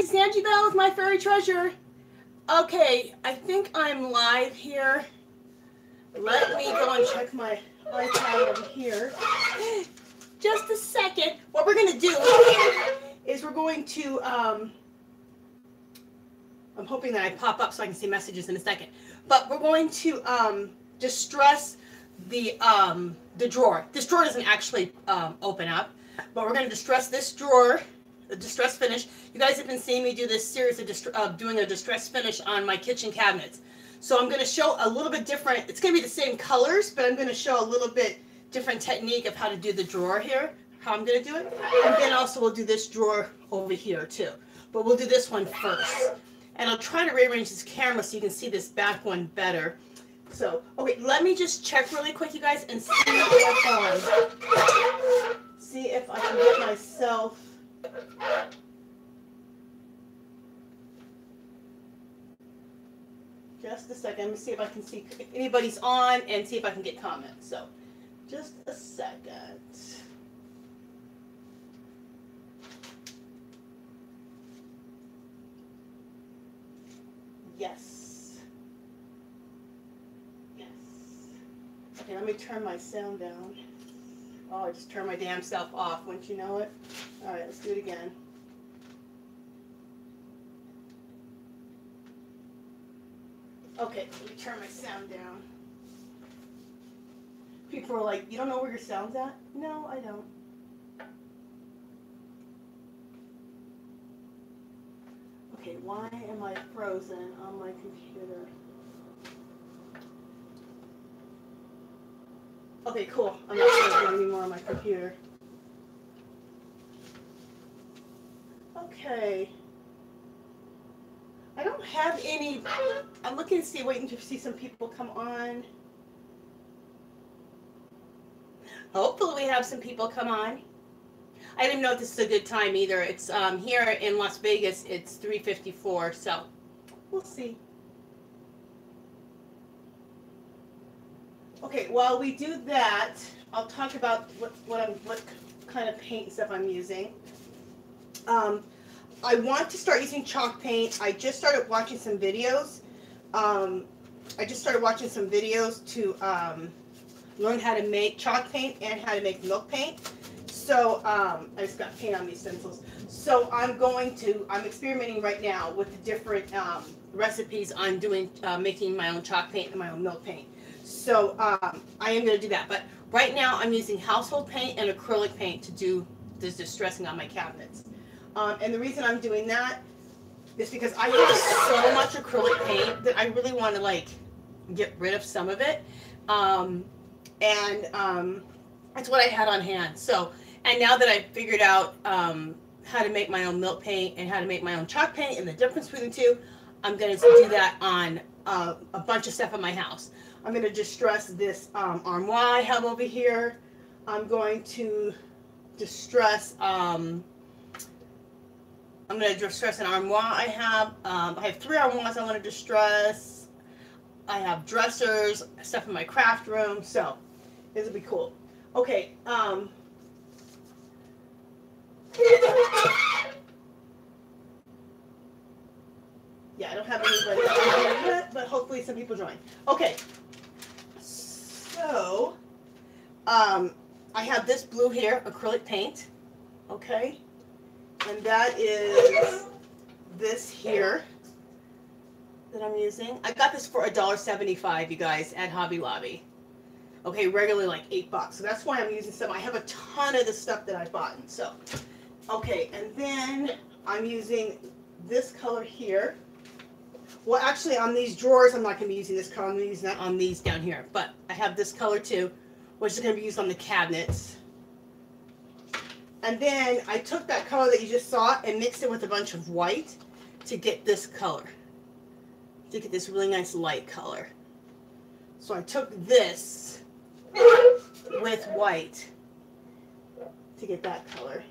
guys, Angie Bell with My Furry Treasure. Okay, I think I'm live here. Let me go and check my iPad over here. Just a second. What we're going to do is we're going to, I'm hoping that I pop up so I can see messages in a second. But we're going to distress the drawer. This drawer doesn't actually open up, but we're going to distress this drawer. The distress finish. You guys have been seeing me do this series of doing a distress finish on my kitchen cabinets. So I'm going to show a little bit different. It's going to be the same colors, but I'm going to show a little bit different technique of how to do the drawer here, how I'm going to do it. And then also we'll do this drawer over here too. But we'll do this one first. And I'll try to rearrange this camera so you can see this back one better. So, okay, let me just check really quick, you guys, and see if I can get myself. Just a second. Let me see if I can see if anybody's on and see if I can get comments. So, just a second. Yes. Yes. Okay, let me turn my sound down. Oh, I just turned my damn self off. Wouldn't you know it? All right, let's do it again. Okay, let me turn my sound down. People are like, you don't know where your sound's at? No, I don't. Okay, why am I frozen on my computer? Okay, cool. I'm not frozen anymore on my computer. Okay. I don't have any. I'm looking to see, waiting to see some people come on. Hopefully we have some people come on. I didn't know if this is a good time either. It's here in Las Vegas, it's 3:54, so we'll see. Okay, while we do that, I'll talk about what kind of paint and stuff I'm using. I want to start using chalk paint. I just started watching some videos. To learn how to make chalk paint and how to make milk paint. So I just got paint on these stencils. So I'm experimenting right now with the different recipes on doing, making my own chalk paint and my own milk paint. So I am going to do that. But right now I'm using household paint and acrylic paint to do this distressing on my cabinets. And the reason I'm doing that is because I have so much acrylic paint that I really want to like get rid of some of it. That's what I had on hand. So, and now that I've figured out how to make my own milk paint and how to make my own chalk paint and the difference between the two, I'm going to do that on a bunch of stuff in my house. I'm going to distress this armoire I have over here. I'm going to distress an armoire I have. I have 3 armoires I want to distress. I have dressers, stuff in my craft room, so this will be cool. Okay. Yeah, I don't have anybody yet, but hopefully some people join. Okay. So, I have this blue here, acrylic paint. Okay. And that is this here that I'm using. I got this for $1.75, you guys, at Hobby Lobby. Okay, regularly like $8. So that's why I'm using some. I have a ton of the stuff that I bought. So, okay, and then I'm using this color here. Well, actually, on these drawers, I'm not going to be using this color. I'm going to use that on these down here. But I have this color too, which is going to be used on the cabinets. And then I took that color that you just saw and mixed it with a bunch of white to get this color. To get this really nice light color. So I took this with white to get that color.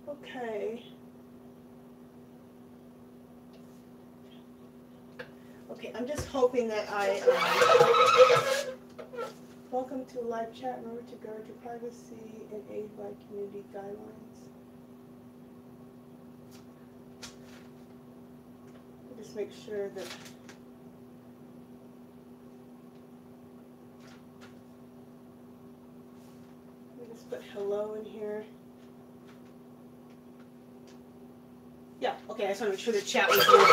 Okay. Okay, I'm just hoping that welcome to live chat. Remember to guard your privacy and aid by community guidelines. just make sure that let me just put hello in here. Yeah, okay, I just want to make sure the chat was working.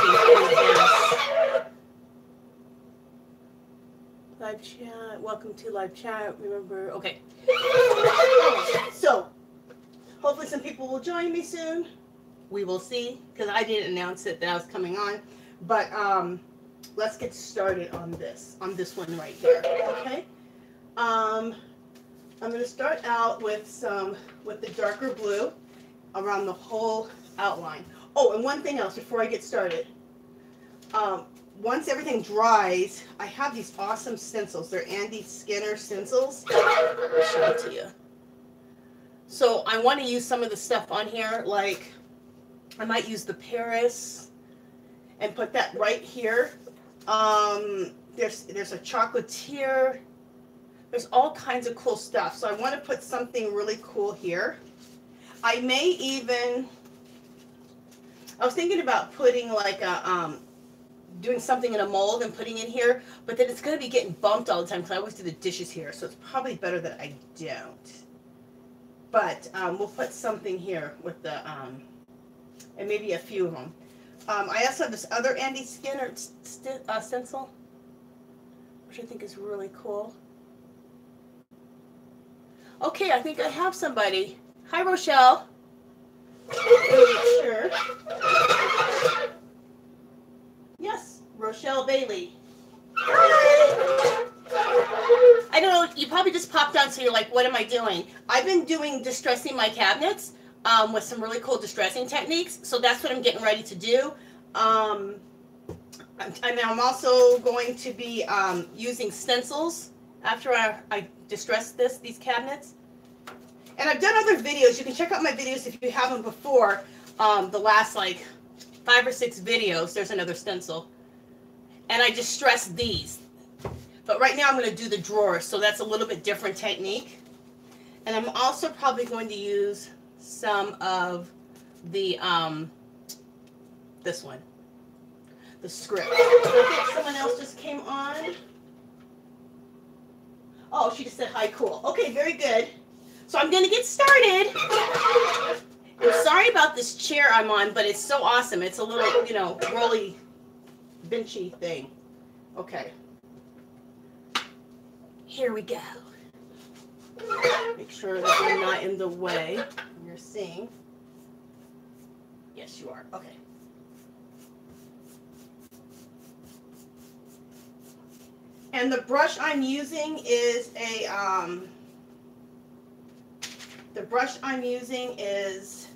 Live chat, welcome to live chat, remember, okay. So, hopefully some people will join me soon. We will see, because I didn't announce it that I was coming on. But let's get started on this one right here, okay? I'm going to start out with the darker blue around the whole outline. Oh, and one thing else before I get started. Once everything dries, I have these awesome stencils. They're Andy Skinner stencils. I'll show it to you. So I want to use some of the stuff on here, like I might use the Paris and put that right here. There's a chocolatier. There's all kinds of cool stuff. So I want to put something really cool here. I may even, I was thinking about putting like a, doing something in a mold and putting in here, but then it's going to be getting bumped all the time because I always do the dishes here. So it's probably better that I don't. But we'll put something here with the, and maybe a few of them. I also have this other Andy Skinner stencil, which I think is really cool. Okay, I think I have somebody. Hi, Rochelle. Sure. Yes, Rochelle Bailey. I don't know, you probably just popped on, so you're like, what am I doing? I've been doing distressing my cabinets with some really cool distressing techniques, so that's what I'm getting ready to do. I'm also going to be using stencils after I distress these cabinets. And I've done other videos. You can check out my videos if you haven't before. The last like 5 or 6 videos, there's another stencil. And I distress these. But right now I'm going to do the drawers, so that's a little bit different technique. And I'm also probably going to use some of the, this one, the script. So I think someone else just came on. Oh, she just said hi, cool. Okay, very good. So I'm going to get started. I'm sorry about this chair I'm on, but it's so awesome. It's a little, you know, rolly, benchy thing. Okay. Here we go. Make sure that you're not in the way. You're seeing. Yes, you are. Okay. And the brush I'm using is a, the brush I'm using is,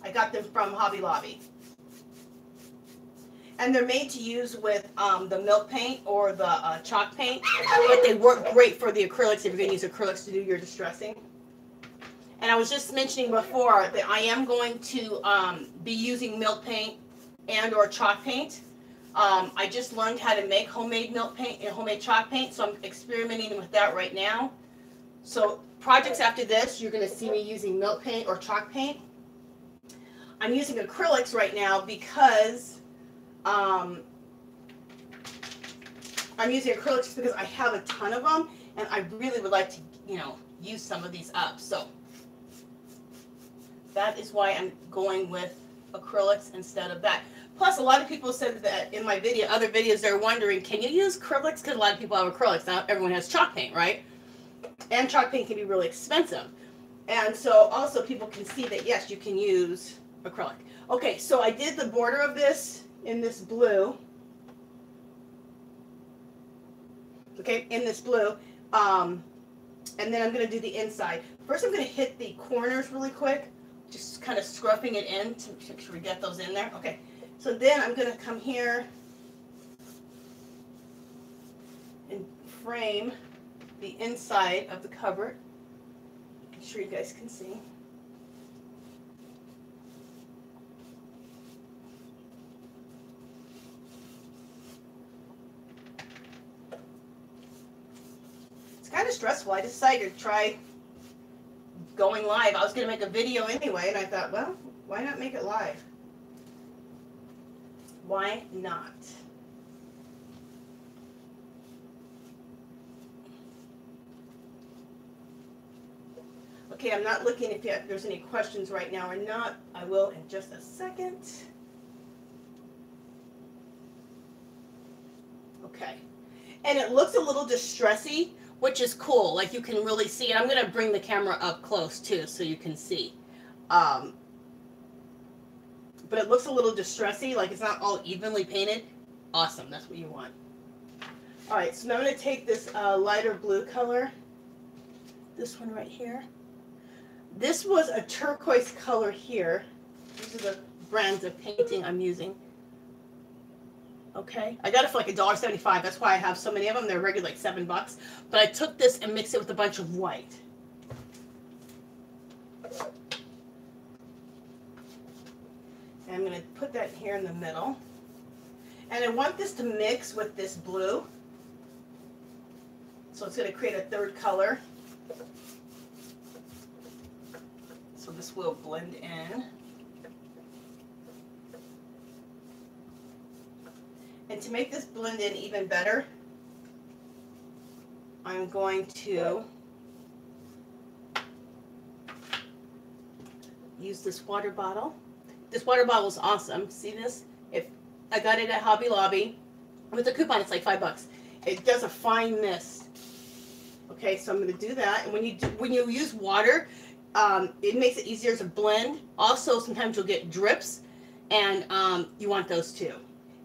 I got them from Hobby Lobby. And they're made to use with the milk paint or the chalk paint, but they work great for the acrylics if you're going to use acrylics to do your distressing. And I was just mentioning before that I am going to be using milk paint and or chalk paint. I just learned how to make homemade milk paint and homemade chalk paint, so I'm experimenting with that right now. So projects after this, you're going to see me using milk paint or chalk paint. I'm using acrylics right now because I'm using acrylics because I have a ton of them, and I really would like to, you know, use some of these up. So that is why I'm going with acrylics instead of that. Plus, a lot of people said that in my other videos, they're wondering, can you use acrylics? Because a lot of people have acrylics. Not everyone has chalk paint, right? And chalk paint can be really expensive. And so also people can see that, yes, you can use acrylic. Okay, so I did the border of this in this blue. Okay, in this blue. And then I'm going to do the inside. First, I'm going to hit the corners really quick, just kind of scruffing it in to make sure we get those in there. Okay, so then I'm going to come here and frame the inside of the cupboard. I'm sure you guys can see. It's kind of stressful. I decided to try going live. I was going to make a video anyway, and I thought, well, why not make it live? Why not? Okay, I'm not looking if there's any questions right now or not. I will in just a second. Okay. And it looks a little distressy, which is cool. Like you can really see it. I'm going to bring the camera up close too so you can see. But it looks a little distressy, like it's not all evenly painted. Awesome, that's what you want. All right, so now I'm going to take this lighter blue color, this one right here. This was a turquoise color here. These are the brands of painting I'm using. Okay, I got it for like $1.75. That's why I have so many of them. They're regular like $7. But I took this and mixed it with a bunch of white. And I'm going to put that here in the middle. And I want this to mix with this blue. So it's going to create a third color. So this will blend in. And to make this blend in even better, I'm going to use this water bottle. This water bottle is awesome. See this? If I got it at Hobby Lobby. With a coupon, it's like $5. It does a fine mist. Okay, so I'm going to do that. And when you use water, it makes it easier to blend. Also, sometimes you'll get drips, and you want those too.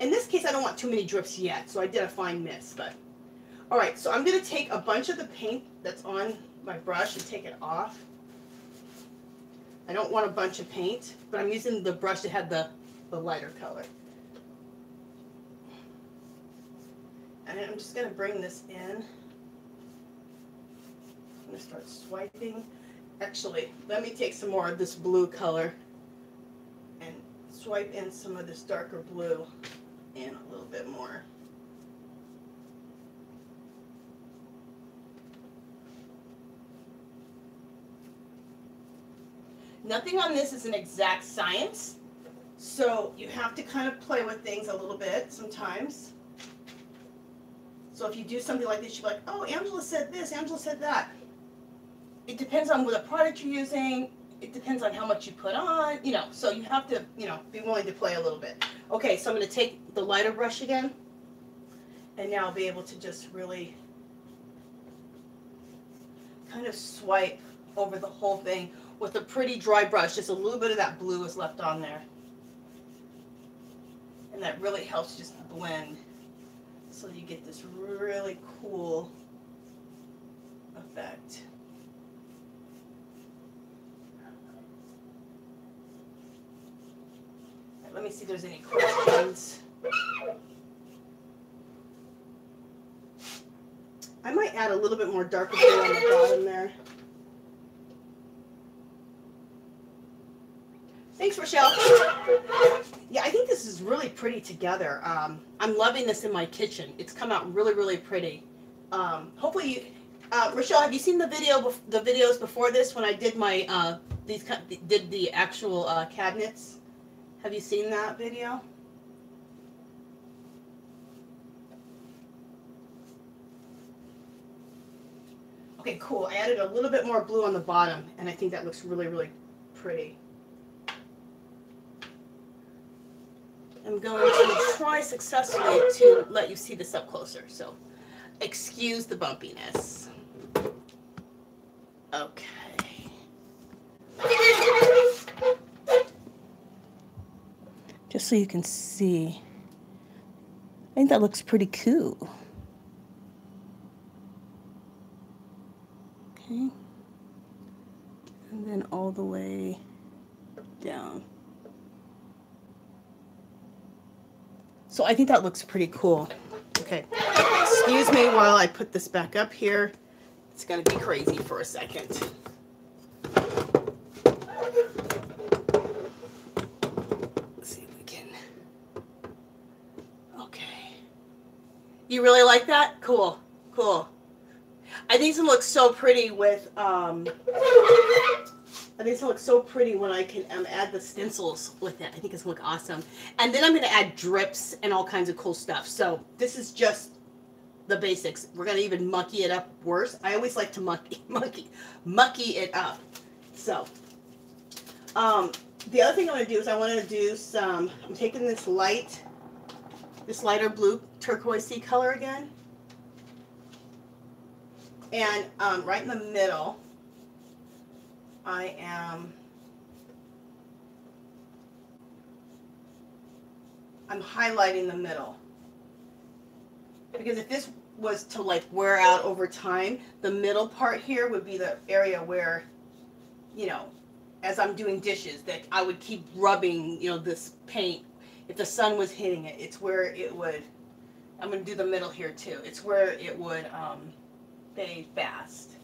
In this case, I don't want too many drips yet, so I did a fine mist. But all right, so I'm going to take a bunch of the paint that's on my brush and take it off. I don't want a bunch of paint, but I'm using the brush that had the lighter color. And I'm just going to bring this in. I'm going to start swiping. Actually, let me take some more of this blue color and swipe in some of this darker blue in a little bit more. Nothing on this is an exact science, so you have to kind of play with things a little bit sometimes. So if you do something like this, you're like, oh, Angela said this, Angela said that. It depends on what product you're using. It depends on how much you put on, so you have to, be willing to play a little bit. Okay, so I'm going to take the lighter brush again, and now I'll be able to just really kind of swipe over the whole thing with a pretty dry brush. Just a little bit of that blue is left on there. And that really helps just blend so you get this really cool effect. Let me see if there's any questions. I might add a little bit more darker blue on the bottom there. Thanks, Rochelle. Yeah, I think this is really pretty together. I'm loving this in my kitchen. It's come out really, really pretty. Hopefully, Rochelle, have you seen the videos before this when I did my did the actual cabinets? Have you seen that video? Okay, cool. I added a little bit more blue on the bottom, and I think that looks really, really pretty. I'm going to try successfully to let you see this up closer, so excuse the bumpiness. Okay. Just so you can see. I think that looks pretty cool. Okay. And then all the way down. So I think that looks pretty cool. Okay. Excuse me while I put this back up here. It's going to be crazy for a second. You really like that? Cool. Cool. I think this one looks so pretty with I think it's gonna look so pretty when I can add the stencils with it. I think it's gonna look awesome. And then I'm gonna add drips and all kinds of cool stuff. So this is just the basics. We're gonna even mucky it up worse. I always like to mucky it up. So, the other thing I'm gonna do is I want to do some. I'm taking this lighter blue turquoisey color again, and right in the middle, I'm highlighting the middle. Because if this was to like wear out over time, the middle part here would be the area where, you know, as I'm doing dishes, that I would keep rubbing, you know, this paint. If the sun was hitting it, it's where it would, I'm going to do the middle here too. It's where it would fade fast.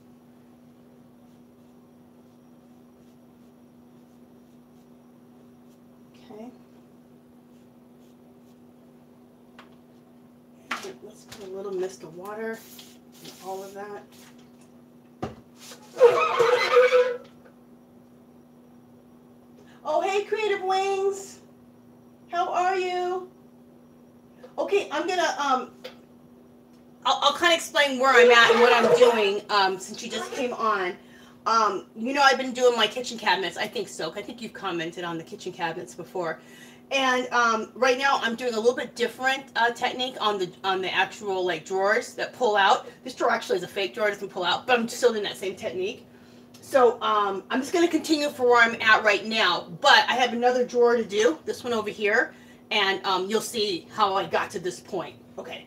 Okay. Let's put a little mist of water and all of that. Oh, hey, Creative Wings. How are you? Okay, I'm gonna I'll kind of explain where I'm at and what I'm doing since you just came on. You know, I've been doing my kitchen cabinets. I think so. I think you've commented on the kitchen cabinets before. And right now I'm doing a little bit different technique on the actual like drawers that pull out. This drawer actually is a fake drawer, it doesn't pull out, but I'm still doing that same technique. So I'm just going to continue for where I'm at right now, but I have another drawer to do, this one over here, and you'll see how I got to this point. Okay,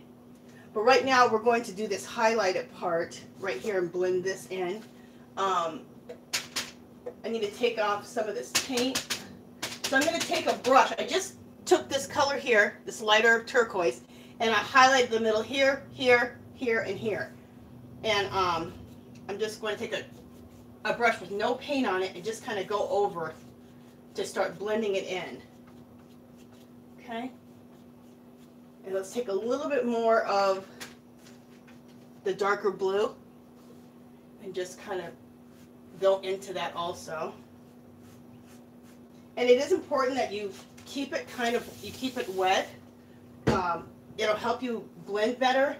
but right now we're going to do this highlighted part right here and blend this in. I need to take off some of this paint. So I'm going to take a brush. I just took this color here, this lighter turquoise, and I highlighted the middle here, here, here, and here. And I'm just going to take a brush with no paint on it and just kind of go over to start blending it in. Okay? And let's take a little bit more of the darker blue and just kind of go into that also. And it is important that you keep it wet. It'll help you blend better.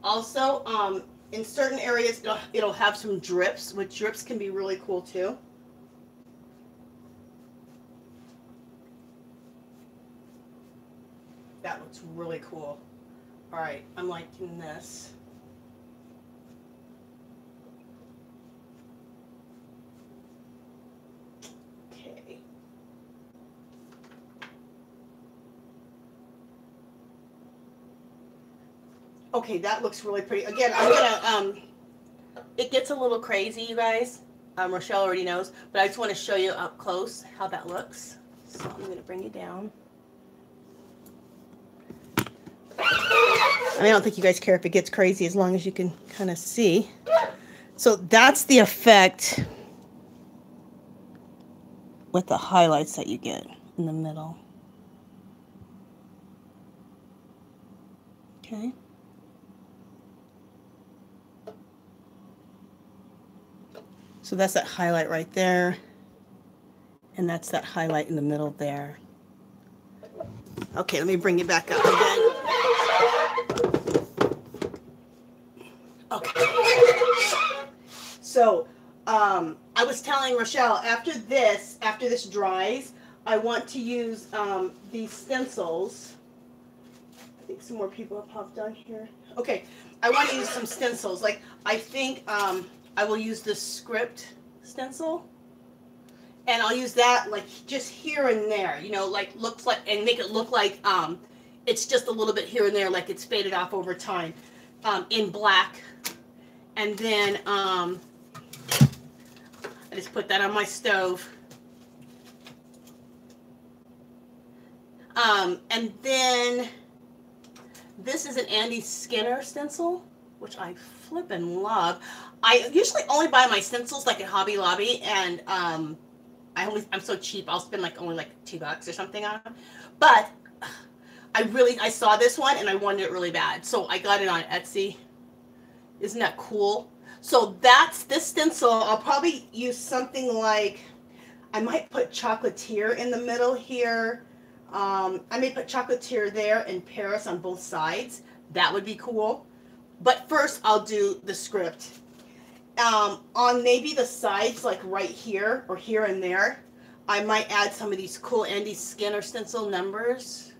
Also, in certain areas, it'll have some drips, which drips can be really cool too. That looks really cool. All right, I'm liking this. Okay, that looks really pretty. Again, I'm gonna, it gets a little crazy, you guys. Rochelle already knows, but I just want to show you up close how that looks. So I'm gonna bring it down. I don't think you guys care if it gets crazy as long as you can kind of see. So that's the effect with the highlights that you get in the middle. Okay. So that's that highlight right there, and that's that highlight in the middle there. Okay, let me bring it back up again. Okay. So, I was telling Rochelle, after this dries, I want to use these stencils. I think some more people have popped on here. Okay, I want to use some stencils. Like, I think I will use the script stencil, and I'll use that like just here and there, you know, like looks like, and make it look like it's just a little bit here and there, like it's faded off over time, in black. And then I just put that on my stove. And then this is an Andy Skinner stencil, which I flippin' love. I usually only buy my stencils like at Hobby Lobby, and I'm so cheap. I'll spend only $2 or something on them. But I saw this one and I wanted it really bad, so I got it on Etsy. Isn't that cool? So that's this stencil. I'll probably use something like, I might put Chocolatier in the middle here. I may put Chocolatier there and Paris on both sides. That would be cool. But first I'll do the script. On maybe the sides, like right here or here and there, I might add some of these cool Andy Skinner stencil numbers.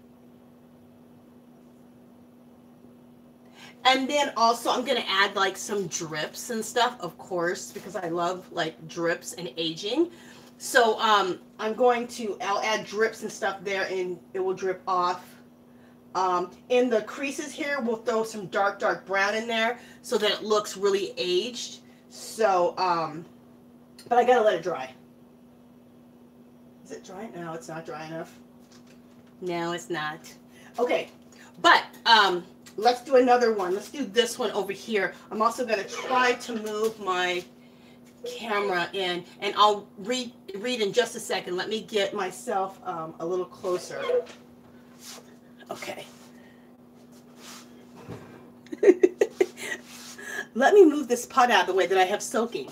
And then also I'm going to add like some drips and stuff, of course, because I love like drips and aging. So I'll add drips and stuff there, and it will drip off. In the creases here, we'll throw some dark brown in there so that it looks really aged. So, but I gotta let it dry. Is it dry? No, it's not dry enough. No, it's not. Okay, but let's do another one. Let's do this one over here. I'm also gonna try to move my camera in, and I'll read in just a second. Let me get myself a little closer. Okay. Let me move this pot out of the way that I have soaking.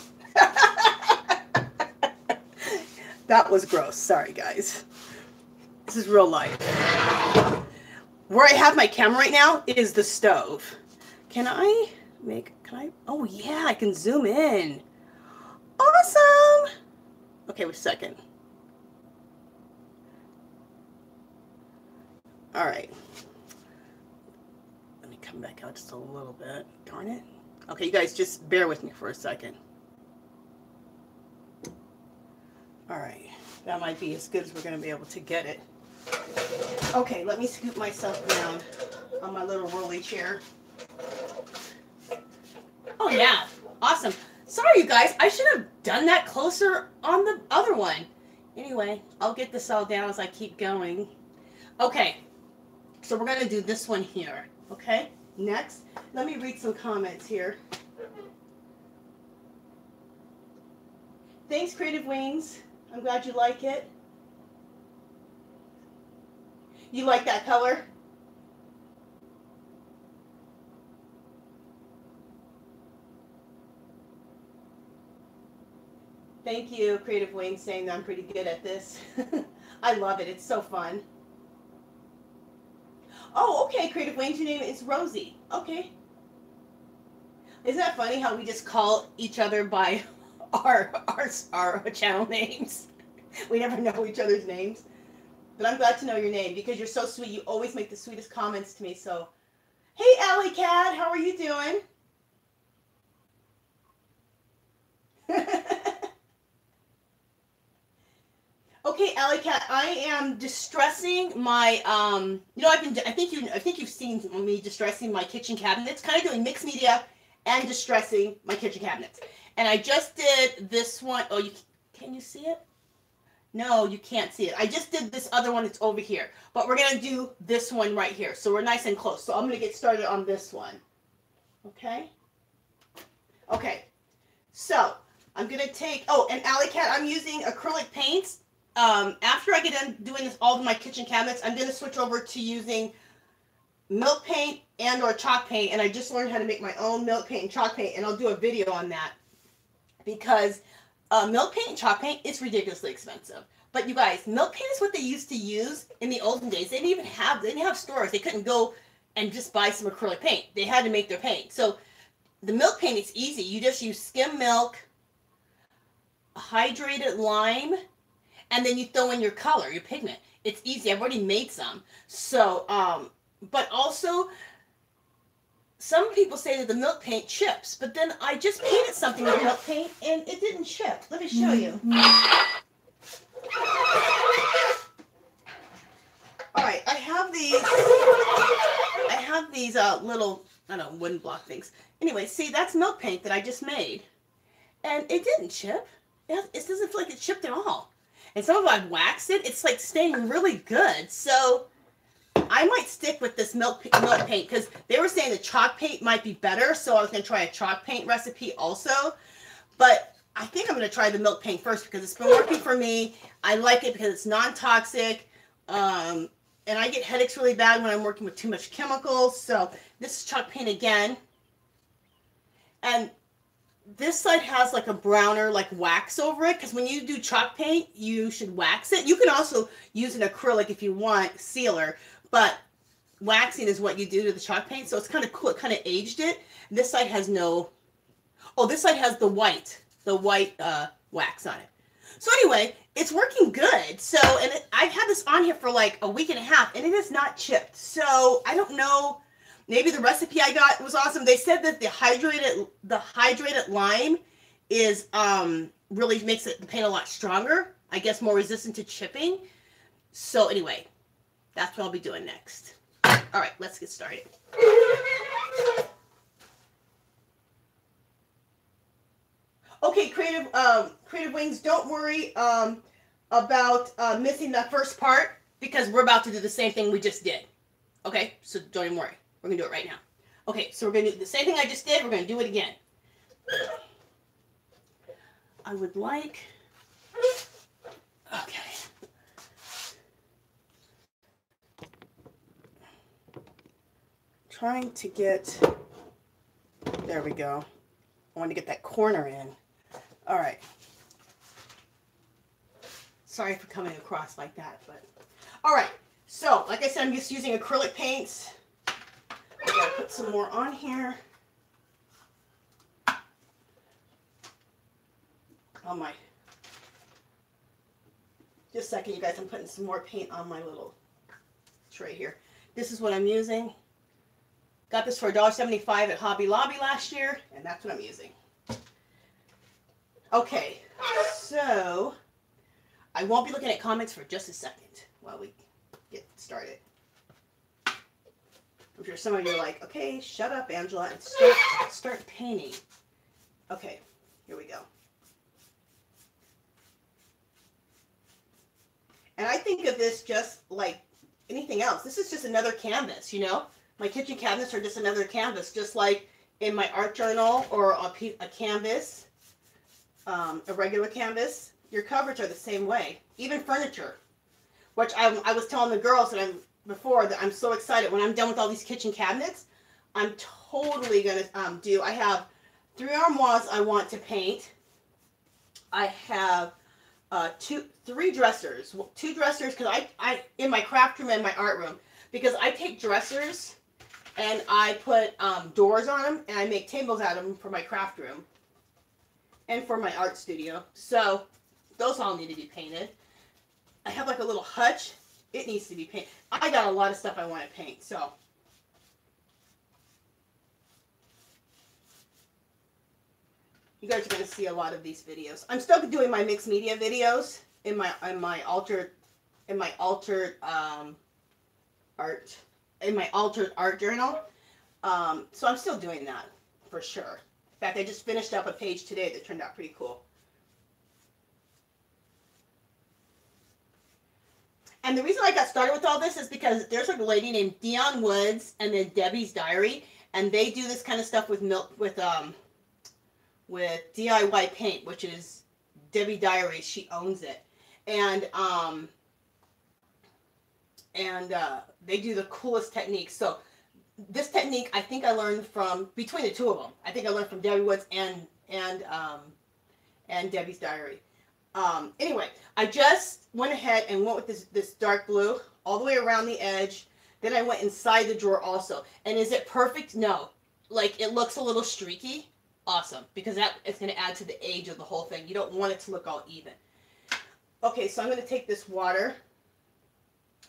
That was gross. Sorry, guys. This is real life. Where I have my camera right now is the stove. Oh yeah, I can zoom in. Awesome. Okay, wait a second. All right. Let me come back out just a little bit. Darn it. Okay, you guys just bear with me for a second. All right. That might be as good as we're going to be able to get it. Okay, let me scoop myself down on my little rolly chair. Oh, yeah. Awesome. Sorry, you guys. I should have done that closer on the other one. Anyway, I'll get this all down as I keep going. Okay. So we're going to do this one here. Okay. Next, let me read some comments here. Thanks, Creative Wings. I'm glad you like it. You like that color? Thank you, Creative Wings, saying that I'm pretty good at this. I love it. It's so fun. Oh, okay, Creative Wings, your name is Rosie. Okay. Isn't that funny how we just call each other by our channel names? We never know each other's names. But I'm glad to know your name because you're so sweet. You always make the sweetest comments to me. So, hey, Alley Cat, how are you doing? Okay, Alley Cat, I am distressing my I think you've seen me distressing my kitchen cabinets, kind of doing mixed media and distressing my kitchen cabinets. And I just did this one. Oh, can you see it? No, you can't see it. I just did this other one. It's over here. But we're going to do this one right here. So we're nice and close. So I'm going to get started on this one. Okay? Okay. So I'm going to take, and Alley Cat, I'm using acrylic paints. After I get done doing all of my kitchen cabinets, I'm going to switch over to using milk paint and or chalk paint. And I just learned how to make my own milk paint and chalk paint. And I'll do a video on that. Because milk paint and chalk paint is ridiculously expensive. But you guys, milk paint is what they used to use in the olden days. They didn't have stores. They couldn't go and just buy some acrylic paint. They had to make their paint. So the milk paint is easy. You just use skim milk, hydrated lime, and then you throw in your color, your pigment. It's easy. I've already made some. So, but also, some people say that the milk paint chips, but then I just painted something with milk paint and it didn't chip. Let me show you. All right, I have these little, I don't know, wooden block things. Anyway, see, that's milk paint that I just made. And it didn't chip. It doesn't feel like it chipped at all. And some of it I've waxed it. It's like staying really good. So I might stick with this milk paint because they were saying the chalk paint might be better. So I was going to try a chalk paint recipe also. But I think I'm going to try the milk paint first because it's been working for me. I like it because it's non-toxic. And I get headaches really bad when I'm working with too much chemicals. So this is chalk paint again. And this side has like a browner like wax over it, because when you do chalk paint, you should wax it. You can also use an acrylic if you want, sealer, but waxing is what you do to the chalk paint, so it's kind of cool. It kind of aged it. This side has no, oh, this side has the white wax on it. So anyway, it's working good. So, and I've had this on here for like a week and a half, and it is not chipped. So I don't know. Maybe the recipe I got was awesome. They said that the hydrated lime is really makes the paint a lot stronger. I guess more resistant to chipping. So anyway, that's what I'll be doing next. All right, let's get started. Okay, creative wings, don't worry about missing that first part, because we're about to do the same thing we just did. Okay, so don't even worry. We're going to do it right now. Okay, so we're going to do the same thing I just did. We're going to do it again. I would like... Okay. Trying to get... There we go. I want to get that corner in. All right. Sorry for coming across like that, but... All right. So, like I said, I'm just using acrylic paints. I gotta put some more on here. Oh my. Just a second, you guys. I'm putting some more paint on my little tray here. This is what I'm using. Got this for $1.75 at Hobby Lobby last year, and that's what I'm using. Okay, so I won't be looking at comments for just a second while we get started. I'm sure some of you are like, okay, shut up, Angela, and start painting. Okay, here we go. And I think of this just like anything else. This is just another canvas, you know? My kitchen cabinets are just another canvas, just like in my art journal or a canvas, a regular canvas. Your cupboards are the same way. Even furniture, which I was telling the girls that before that I'm so excited when I'm done with all these kitchen cabinets. I'm totally gonna do. I have 3 armoires I want to paint. I have 3 dressers, 2 dressers, because I in my craft room and my art room, because I take dressers and I put doors on them and I make tables out of them for my craft room and for my art studio. So those all need to be painted. I have like a little hutch. It needs to be painted. I got a lot of stuff I want to paint, so. You guys are going to see a lot of these videos. I'm still doing my mixed media videos in my altered art journal. So I'm still doing that for sure. In fact, I just finished up a page today that turned out pretty cool. And the reason I got started with all this is because there's a lady named Dion Woods and then Debbie's Diary, and they do this kind of stuff with DIY paint, which is Debbie Diary. She owns it, and they do the coolest techniques. So this technique, I think I learned from between the 2 of them. I think I learned from Debbie Woods and Debbie's Diary. Anyway, I just went ahead and went with this dark blue all the way around the edge. Then I went inside the drawer also. And is it perfect? No. Like, it looks a little streaky. Awesome. Because that is going to add to the age of the whole thing. You don't want it to look all even. Okay, so I'm going to take this water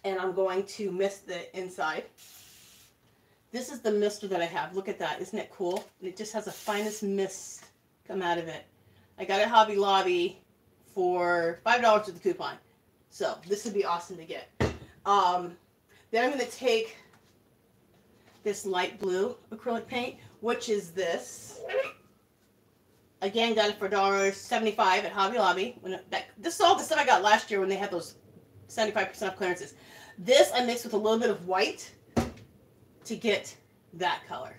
and I'm going to mist the inside. This is the mister that I have. Look at that. Isn't it cool? And it just has the finest mist come out of it. I got it at Hobby Lobby for $5 with the coupon. So this would be awesome to get. Then I'm going to take this light blue acrylic paint, which is this. Again, got it for $1.75 at Hobby Lobby. This is all the stuff I got last year when they had those 75% off clearances. This I mixed with a little bit of white to get that color.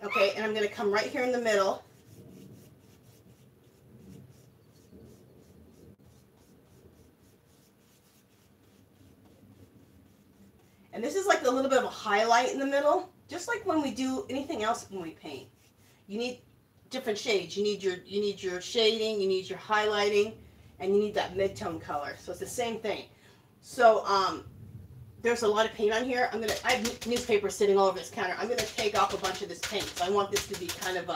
Okay, and I'm going to come right here in the middle. And this is like a little bit of a highlight in the middle, just like when we do anything else when we paint. You need different shades. You need your shading, you need your highlighting, and you need that mid-tone color. So it's the same thing. So there's a lot of paint on here. I have newspaper sitting all over this counter. I'm gonna take off a bunch of this paint. So I want this to be kind of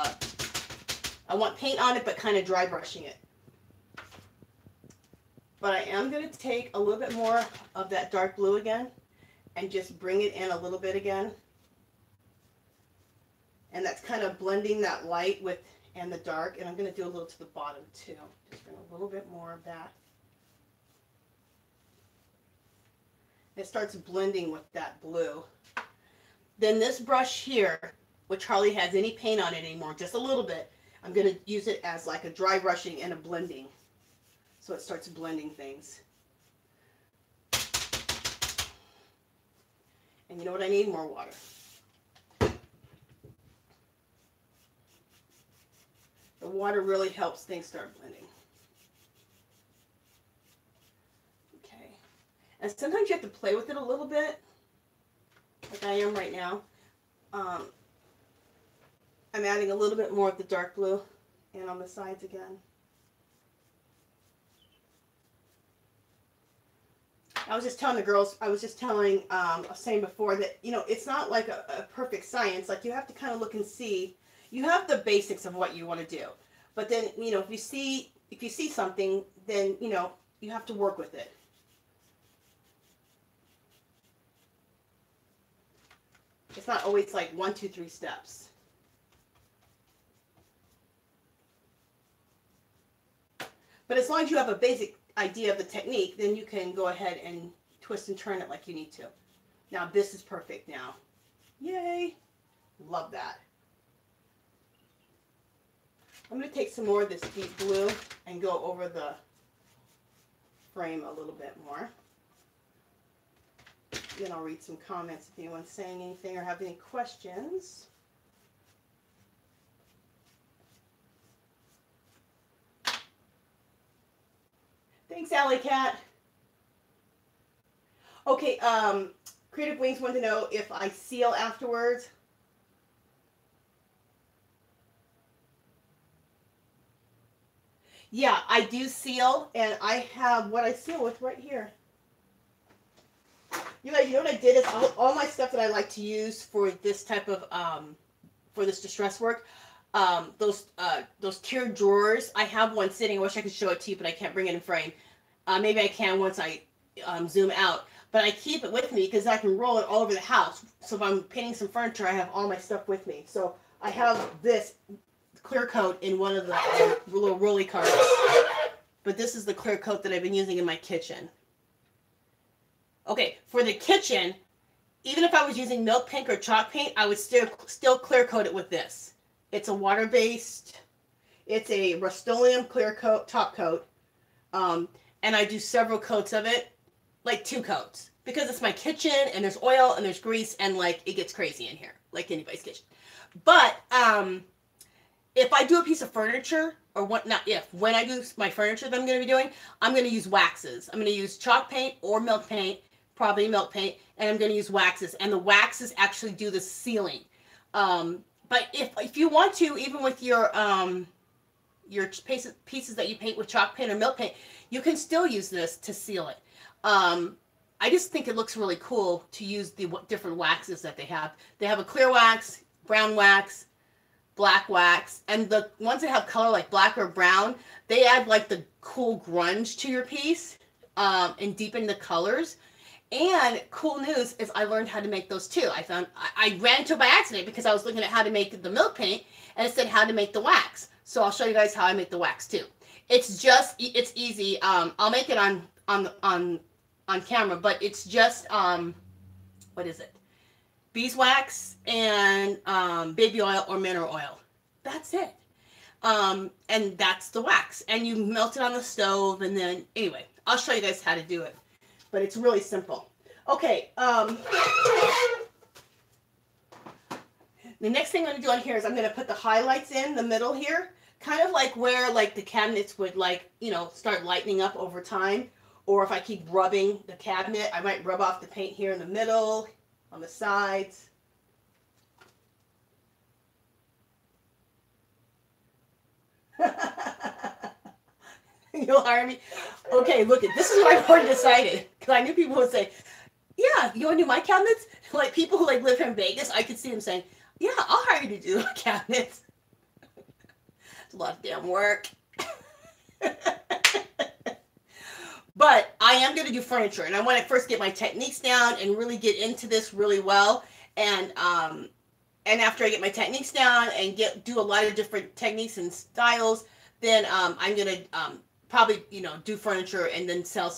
I want paint on it, but kind of dry brushing it. But I am gonna take a little bit more of that dark blue again and just bring it in a little bit again. And that's kind of blending that light with and the dark. And I'm gonna do a little to the bottom too. Just bring a little bit more of that. It starts blending with that blue. Then this brush here, which hardly has any paint on it anymore, just a little bit, I'm going to use it as like a dry brushing and a blending. So it starts blending things. And you know what I need? More water. The water really helps things start blending. And sometimes you have to play with it a little bit, like I am right now. I'm adding a little bit more of the dark blue and on the sides again. I was just telling the girls, I was saying before that, you know, it's not like a perfect science. Like you have to kind of look and see. You have the basics of what you want to do. But then, you know, if you see something, then, you know, you have to work with it. It's not always like 1, 2, 3 steps. But as long as you have a basic idea of the technique, then you can go ahead and twist and turn it like you need to. Now this is perfect now. Yay! Love that. I'm going to take some more of this deep blue and go over the frame a little bit more. Then I'll read some comments if anyone's saying anything or have any questions. Thanks, Alley Cat. Okay, Creative Wings wanted to know if I seal afterwards. Yeah, I do seal, and I have what I seal with right here. You guys, you know what I did is all my stuff that I like to use for this type of for this distress work, those tiered drawers. I have one sitting. I wish I could show it to you, but I can't bring it in frame. Maybe I can once I zoom out. But I keep it with me because I can roll it all over the house. So if I'm painting some furniture, I have all my stuff with me. So I have this clear coat in one of the little rolly carts. But this is the clear coat that I've been using in my kitchen. Okay, for the kitchen, even if I was using milk paint or chalk paint, I would still clear coat it with this. It's a water-based, it's a Rust-Oleum clear coat, top coat. And I do several coats of it, like 2 coats. Because it's my kitchen, and there's oil, and there's grease, and like, it gets crazy in here, like anybody's kitchen. But, if I do a piece of furniture, or what, not if, when I do my furniture that I'm going to be doing, I'm going to use waxes. I'm going to use chalk paint or milk paint, probably milk paint, and I'm going to use waxes. And the waxes actually do the sealing. But if you want to, even with your pieces that you paint with chalk paint or milk paint, you can still use this to seal it. I just think it looks really cool to use the different waxes that they have. They have a clear wax, brown wax, black wax, and the ones that have color like black or brown, they add like the cool grunge to your piece and deepen the colors. And cool news is I learned how to make those too. I ran into it by accident because I was looking at how to make the milk paint and it said how to make the wax. So I'll show you guys how I make the wax too. It's easy. I'll make it on camera, but it's just what is it? Beeswax and baby oil or mineral oil. That's it. And that's the wax. And you melt it on the stove, and then anyway, I'll show you guys how to do it. But it's really simple. Okay. The next thing I'm going to do on here is I'm going to put the highlights in the middle here, kind of like where like the cabinets would like, you know, start lightening up over time. Or if I keep rubbing the cabinet, I might rub off the paint here in the middle, on the sides. You'll hire me? Okay, look, this is what I've already decided. Because I knew people would say, yeah, you want to do my cabinets? Like people who like live here in Vegas, I could see them saying, yeah, I'll hire you to do cabinets. It's a lot of damn work. But I am going to do furniture, and I want to first get my techniques down and really get into this really well. And after I get my techniques down and do a lot of different techniques and styles, then I'm gonna probably do furniture and then sell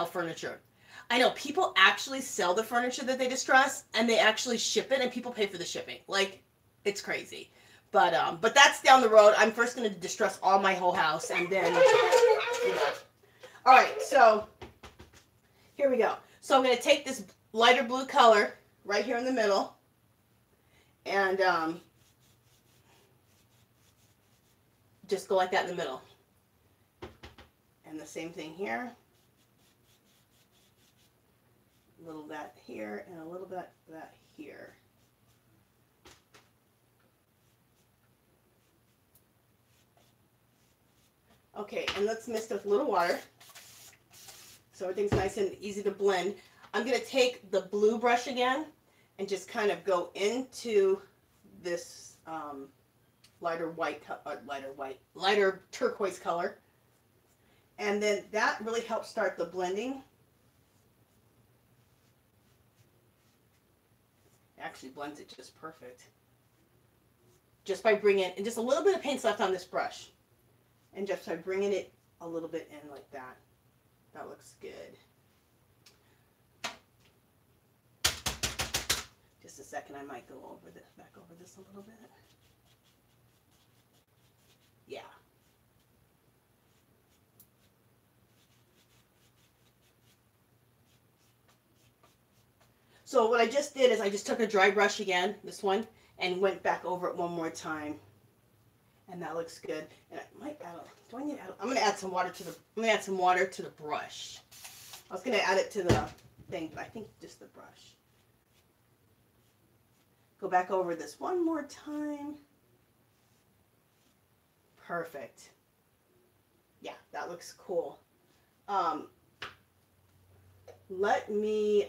furniture. I know people actually sell the furniture that they distress and they actually ship it and people pay for the shipping. Like it's crazy. But that's down the road. I'm first gonna distress all my whole house and then All right, so here we go. So I'm gonna take this lighter blue color right here in the middle. And just go like that in the middle. And the same thing here. A little of that here and a little bit of that here. Okay, and let's mix it with a little water so everything's nice and easy to blend. I'm going to take the blue brush again and just kind of go into this lighter turquoise color. And then that really helps start the blending. It actually blends it just perfect. Just by bringing, and just a little bit of paint's left on this brush. And just by bringing it a little bit in like that. That looks good. Just a second, I might go over this, back over this a little bit. Yeah. So what I just did is I just took a dry brush again, this one, and went back over it one more time. And that looks good. And I might add, do I need to add, I'm going to add some water to the, I'm going to add some water to the brush. I was going to add it to the thing, but I think just the brush. Go back over this one more time. Perfect. Yeah, that looks cool. Let me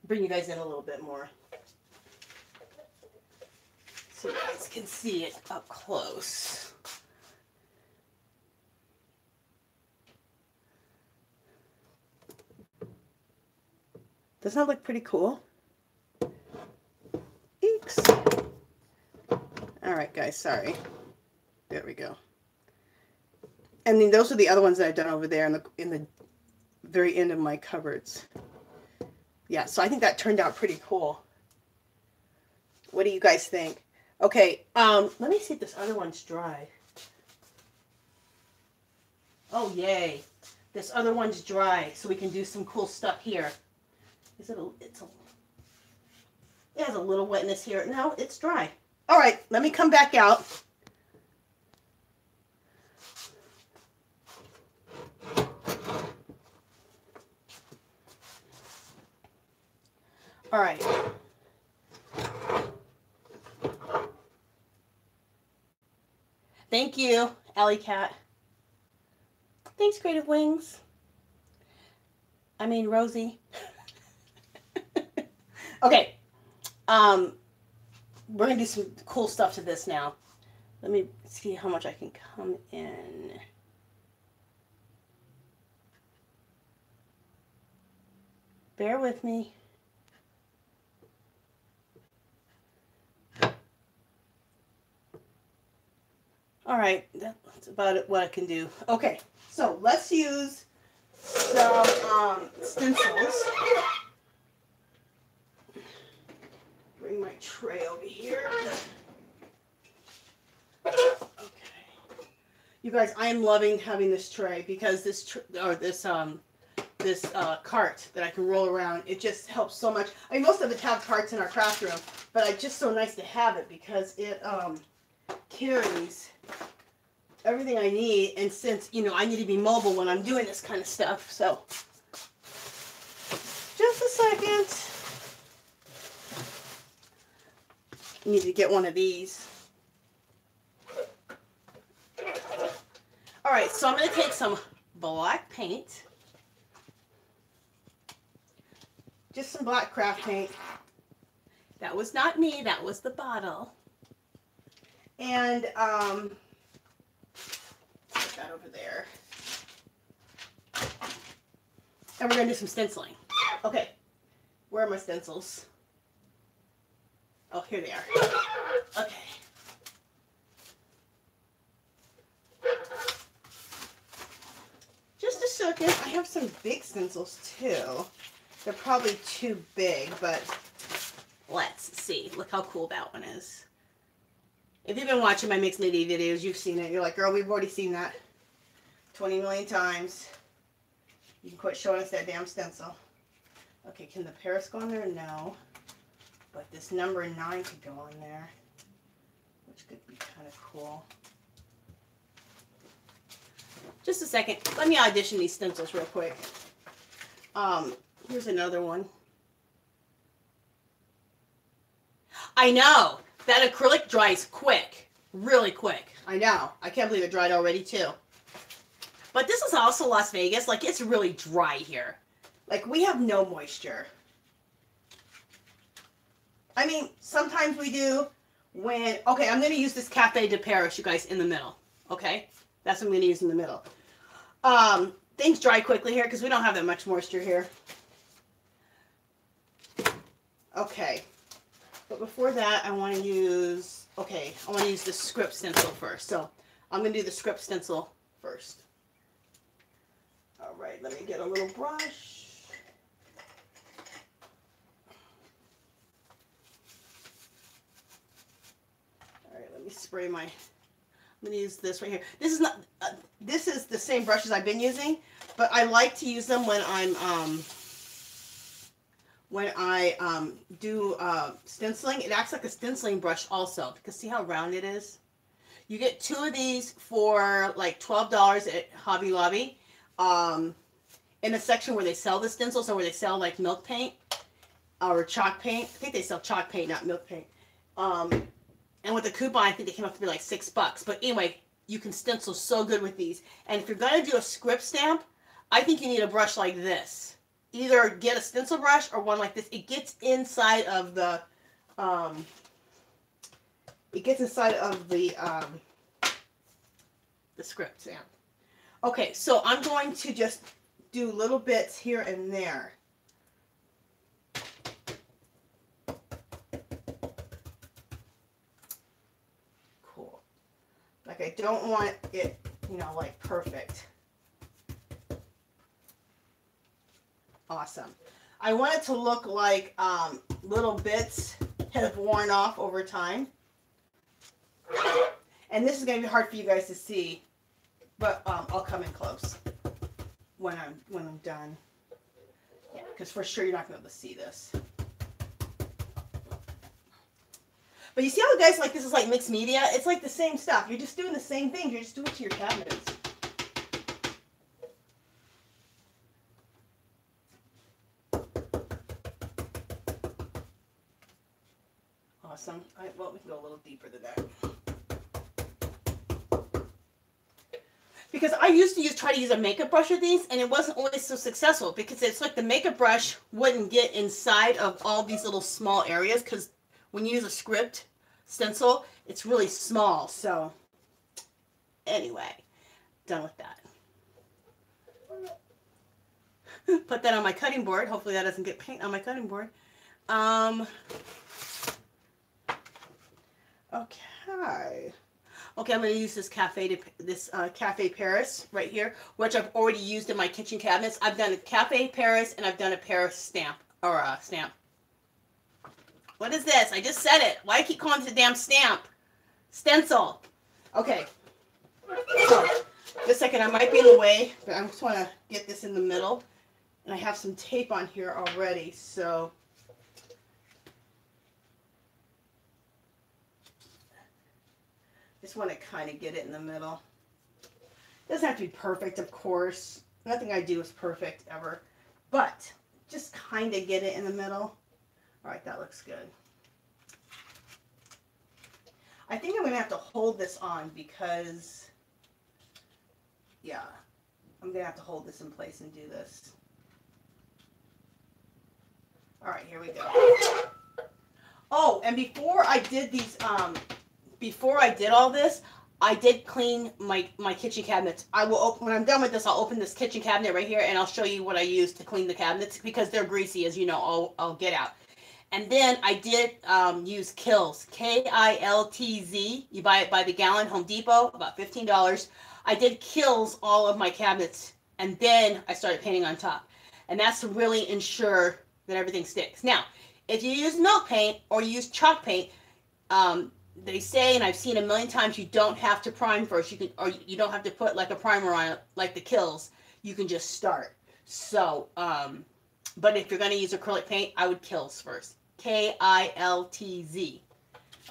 bring you guys in a little bit more so you guys can see it up close. Doesn't that look pretty cool? Oops. All right, guys, sorry. There we go. And then those are the other ones that I've done over there in the very end of my cupboards. Yeah, so I think that turned out pretty cool. What do you guys think? Okay, let me see if this other one's dry. Oh, yay. This other one's dry, so we can do some cool stuff here. Is it it has a little wetness here. No, it's dry. All right, let me come back out. All right. Thank you, Alley Cat. Thanks, Creative Wings. I mean, Rosie. Okay. We're going to do some cool stuff to this now. Let me see how much I can come in. Bear with me. All right, that's about it, what I can do. Okay, so let's use some stencils. Bring my tray over here. Okay. You guys, I am loving having this tray because this cart that I can roll around, it just helps so much. I mean, most of us have carts in our craft room, but it's just so nice to have it because it carries everything I need, and since I need to be mobile when I'm doing this kind of stuff, so just a second. I need to get one of these. All right, so I'm going to take some black paint. Just some black craft paint. That was not me, that was the bottle. And put that over there. And we're going to do some stenciling. Okay, where are my stencils? Oh, here they are. Okay. Just a second. I have some big stencils too. They're probably too big, but let's see. Look how cool that one is. If you've been watching my Mix Lady videos, you've seen it. You're like, girl, we've already seen that 20 million times. You can quit showing us that damn stencil. Okay, can the Paris go in there? No. But this number 9 could go in there, which could be kind of cool. Just a second. Let me audition these stencils real quick. Here's another one. I know. That acrylic dries quick. Really quick. I know. I can't believe it dried already too. But this is also Las Vegas. Like, it's really dry here. Like, we have no moisture. I mean, sometimes we do when... Okay, I'm going to use this Cafe de Paris, you guys, in the middle. Okay? That's what I'm going to use in the middle. Things dry quickly here because we don't have that much moisture here. Okay. But before that, I want to use... Okay, I want to use the script stencil first. So, I'm going to do the script stencil first. Alright, let me get a little brush. Alright, let me spray my... I'm going to use this right here. This is not... this is the same brushes I've been using, but I like to use them when I'm... when I do stenciling. It acts like a stenciling brush also, because see how round it is? You get 2 of these for like $12 at Hobby Lobby. In a section where they sell the stencils, or where they sell like milk paint or chalk paint. I think they sell chalk paint, not milk paint. And with the coupon, I think they came up to be like $6. But anyway, you can stencil so good with these. And if you're going to do a script stamp, I think you need a brush like this. Either get a stencil brush or one like this. It gets inside of the script stamp. Okay, so I'm going to just do little bits here and there. Cool. Like, I don't want it, you know, like perfect. Awesome. I want it to look like little bits have worn off over time. And this is going to be hard for you guys to see, but I'll come in close when I'm done. Yeah, because for sure you're not going to be able to see this. But you see how guys, like, this is like mixed media? It's like the same stuff. You're just doing the same thing. You're just doing it to your cabinets. Awesome. Well, we can go a little deeper than that. Because I used to try to use a makeup brush with these, and it wasn't always so successful, because it's like the makeup brush wouldn't get inside of all these little small areas, because when you use a script stencil, it's really small. So anyway, done with that. Put that on my cutting board. Hopefully that doesn't get paint on my cutting board. Okay. Okay, I'm going to use this Cafe Paris right here, which I've already used in my kitchen cabinets. I've done a Cafe Paris and I've done a Paris stamp, or a stamp. What is this? I just said it. Why do I keep calling it a damn stamp? Stencil. Okay. So, just a second, I might be in the way, but I just want to get this in the middle. And I have some tape on here already, so... Just want to kind of get it in the middle. It doesn't have to be perfect, of course. Nothing I do is perfect, ever. But, just kind of get it in the middle. Alright, that looks good. I think I'm going to have to hold this on because yeah, I'm going to have to hold this in place and do this. All right, here we go. Oh, and before I did these, before I did all this, I did clean my kitchen cabinets. I will open, when I'm done with this, I'll open this kitchen cabinet right here and I'll show you what I use to clean the cabinets because they're greasy, as you know, I'll get out. And then I did use Kilz, K-I-L-T-Z. You buy it by the gallon, Home Depot, about $15. I did Kilz all of my cabinets, and then I started painting on top. And that's to really ensure that everything sticks. Now, if you use milk paint or you use chalk paint, they say, and I've seen a million times, you don't have to prime first. You can, or you don't have to put like a primer on it, like the Kilz. You can just start. So, but if you're going to use acrylic paint, I would Kilz first. K-I-L-T-Z.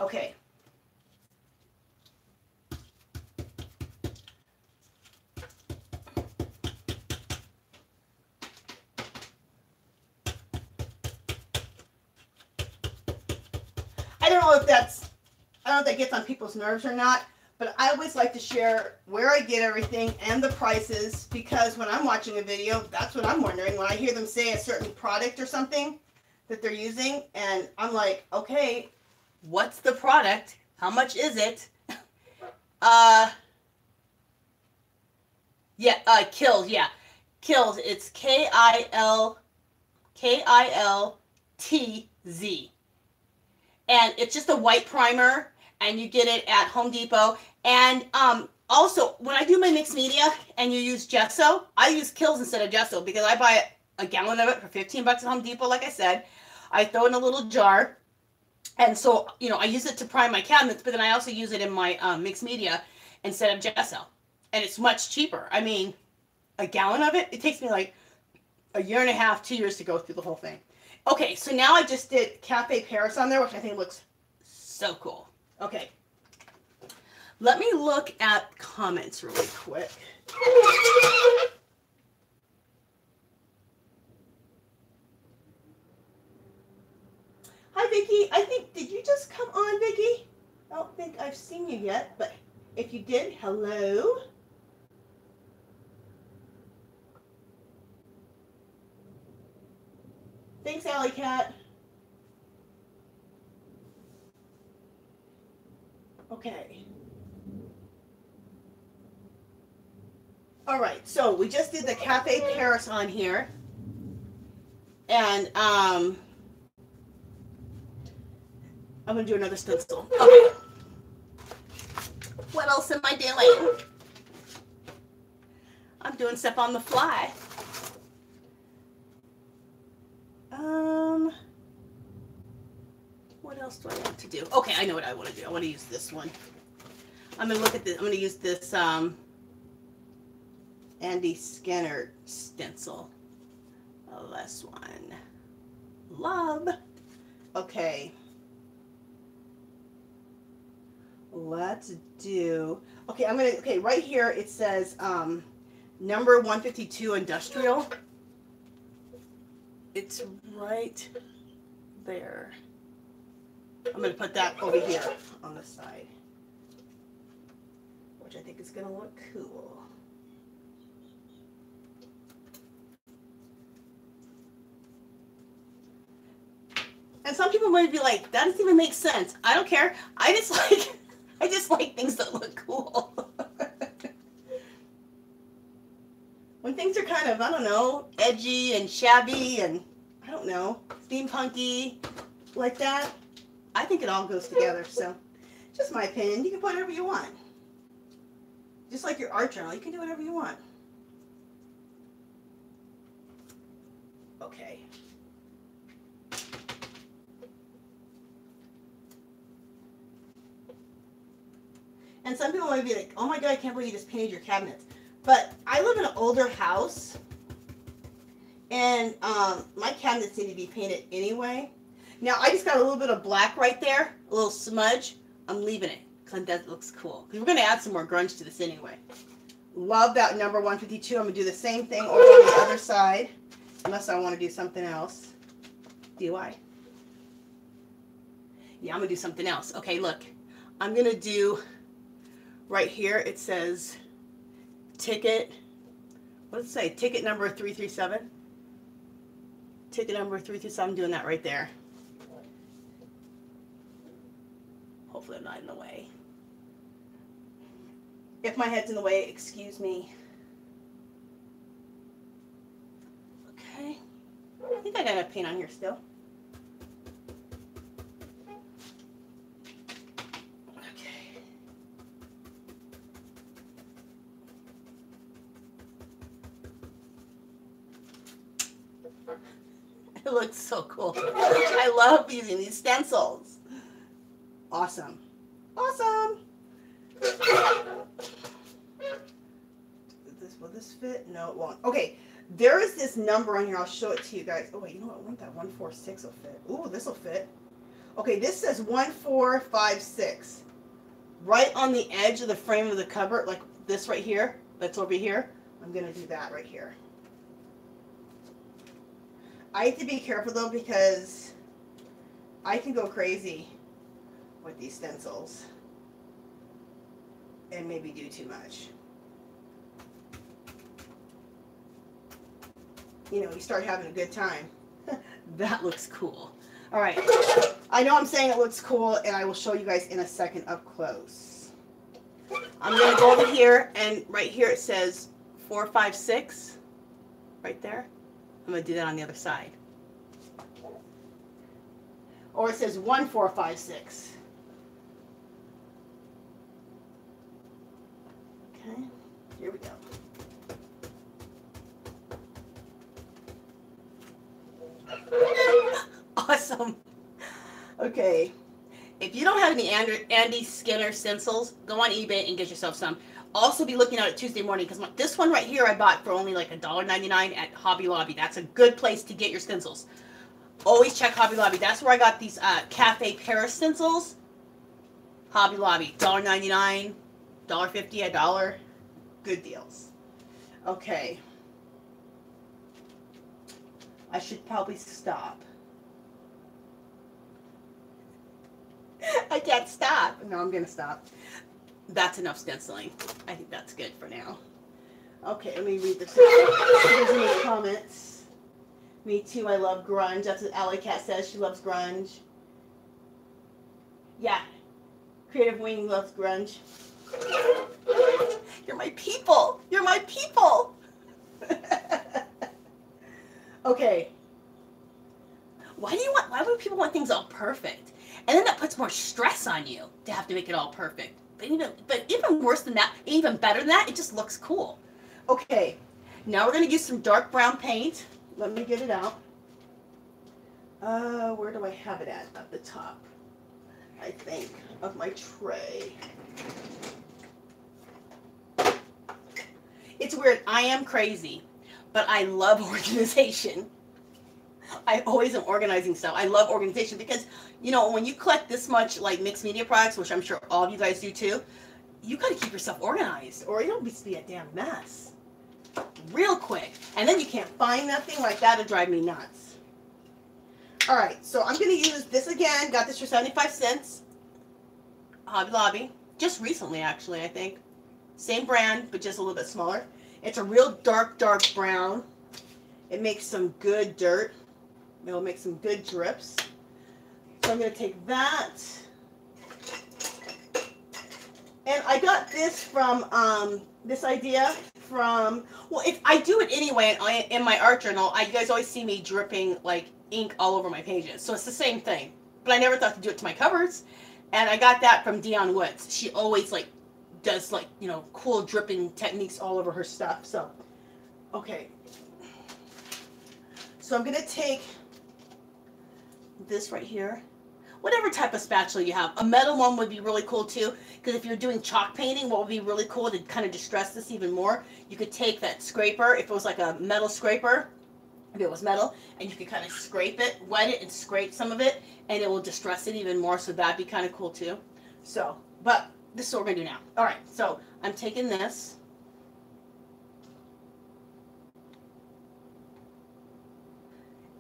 Okay. I don't know if that gets on people's nerves or not, but I always like to share where I get everything and the prices, because when I'm watching a video, that's what I'm wondering. When I hear them say a certain product or something that they're using, and I'm like, okay, what's the product? How much is it? Kilz, yeah. Kilz, it's K-I-L-T-Z. And it's just a white primer, and you get it at Home Depot. And also, when I do my mixed media and you use gesso, I use Kilz instead of gesso because I buy a gallon of it for $15 at Home Depot, like I said. I throw it in a little jar. And so, you know, I use it to prime my cabinets, but then I also use it in my mixed media instead of gesso. And it's much cheaper. I mean, a gallon of it, it takes me like a year and a half, 2 years to go through the whole thing. Okay, so now I just did Cafe Paris on there, which I think looks so cool. Okay. Let me look at comments really quick. Hi, Vicki. I think, did you just come on, Vicki? I don't think I've seen you yet, but if you did, hello. Thanks, Alley Cat. Okay. All right, so we just did the Cafe Paris on here. And I'm going to do another stencil. Okay. What else am I doing? I'm doing stuff on the fly. What else do I want to do? Okay, I know what I want to do. I want to use this one. I'm going to look at this. I'm going to use this Andy Skinner stencil. Oh, this one. Love. Okay. Let's do, okay, I'm going to, okay, right here it says number 152 industrial. It's right there. I'm going to put that over here on the side, which I think is going to look cool. And some people might be like, that doesn't even make sense. I don't care. I just like things that look cool. When things are kind of, I don't know, edgy and shabby and, I don't know, steampunky like that, I think it all goes together. So, just my opinion. You can put whatever you want. Just like your art journal, you can do whatever you want. Okay. And some people might be like, oh my God, I can't believe you just painted your cabinets. But I live in an older house, and my cabinets need to be painted anyway. Now, I just got a little bit of black right there, a little smudge. I'm leaving it because that looks cool. Because we're going to add some more grunge to this anyway. Love that number 152. I'm going to do the same thing over on the other side, unless I want to do something else. Do I? Yeah, I'm going to do something else. Okay, look. I'm going to do, right here, it says ticket, what does it say? Ticket number 337. Ticket number 337, doing that right there. Hopefully I'm not in the way. If my head's in the way, excuse me. Okay. I think I got enough paint on here still. Okay. It looks so cool. I love using these stencils. Awesome. Awesome. Will this fit? No, it won't. Okay, there is this number on here. I'll show it to you guys. Oh, wait, you know what? I want that 146 will fit. Ooh, this will fit. Okay, this says 1456. Right on the edge of the frame of the cupboard, like this right here, that's over here. I'm going to do that right here. I have to be careful, though, because I can go crazy with these stencils and maybe do too much. You know, you start having a good time. That looks cool. All right. I know I'm saying it looks cool, and I will show you guys in a second up close. I'm going to go over here, and right here it says 456. Right there. I'm going to do that on the other side. Or it says 1456. Okay. Here we go. Awesome. Okay. If you don't have any Andy Skinner stencils, go on eBay and get yourself some. Also be looking out at Tuesday morning, because this one right here I bought for only like $1.99 at Hobby Lobby. That's a good place to get your stencils. Always check Hobby Lobby. That's where I got these Cafe Paris stencils. Hobby Lobby. $1.99, $1.50, $1. Good deals. Okay. I should probably stop. I can't stop. No, I'm going to stop. That's enough stenciling. I think that's good for now. Okay, let me read this. There's any comments. Me too, I love grunge. That's what Alley Cat says. She loves grunge. Yeah. Creative Wing loves grunge. You're my people. You're my people. Okay. Why would people want things all perfect? And then that puts more stress on you to have to make it all perfect. But even worse than that, even better than that, it just looks cool. Okay. Now we're going to use some dark brown paint. Let me get it out. Where do I have it at the top, I think, of my tray. It's weird. I am crazy, but I love organization. I always am organizing stuff. I love organization because, you know, when you collect this much like mixed media products, which I'm sure all of you guys do too, you got to keep yourself organized or it'll just be a damn mess. Real quick. And then you can't find nothing like that. It'll drive me nuts. All right, so I'm going to use this again. Got this for 75 cents. Hobby Lobby. Just recently, actually, I think. Same brand, but just a little bit smaller. It's a real dark, dark brown. It makes some good dirt. It'll make some good drips. So I'm going to take that. And I got this from, this idea from, well, if I do it anyway in my art journal, you guys always see me dripping like ink all over my pages. So it's the same thing. But I never thought to do it to my covers. And I got that from Dion Woods. She always like does like, you know, cool dripping techniques all over her stuff. So, okay. So I'm going to take this right here. Whatever type of spatula you have. A metal one would be really cool too, because if you're doing chalk painting, what would be really cool to kind of distress this even more, you could take that scraper, if it was like a metal scraper, if it was metal, and you could kind of scrape it, wet it, and scrape some of it, and it will distress it even more, so that'd be kind of cool too. So, but this is what we're going to do now. All right, so I'm taking this.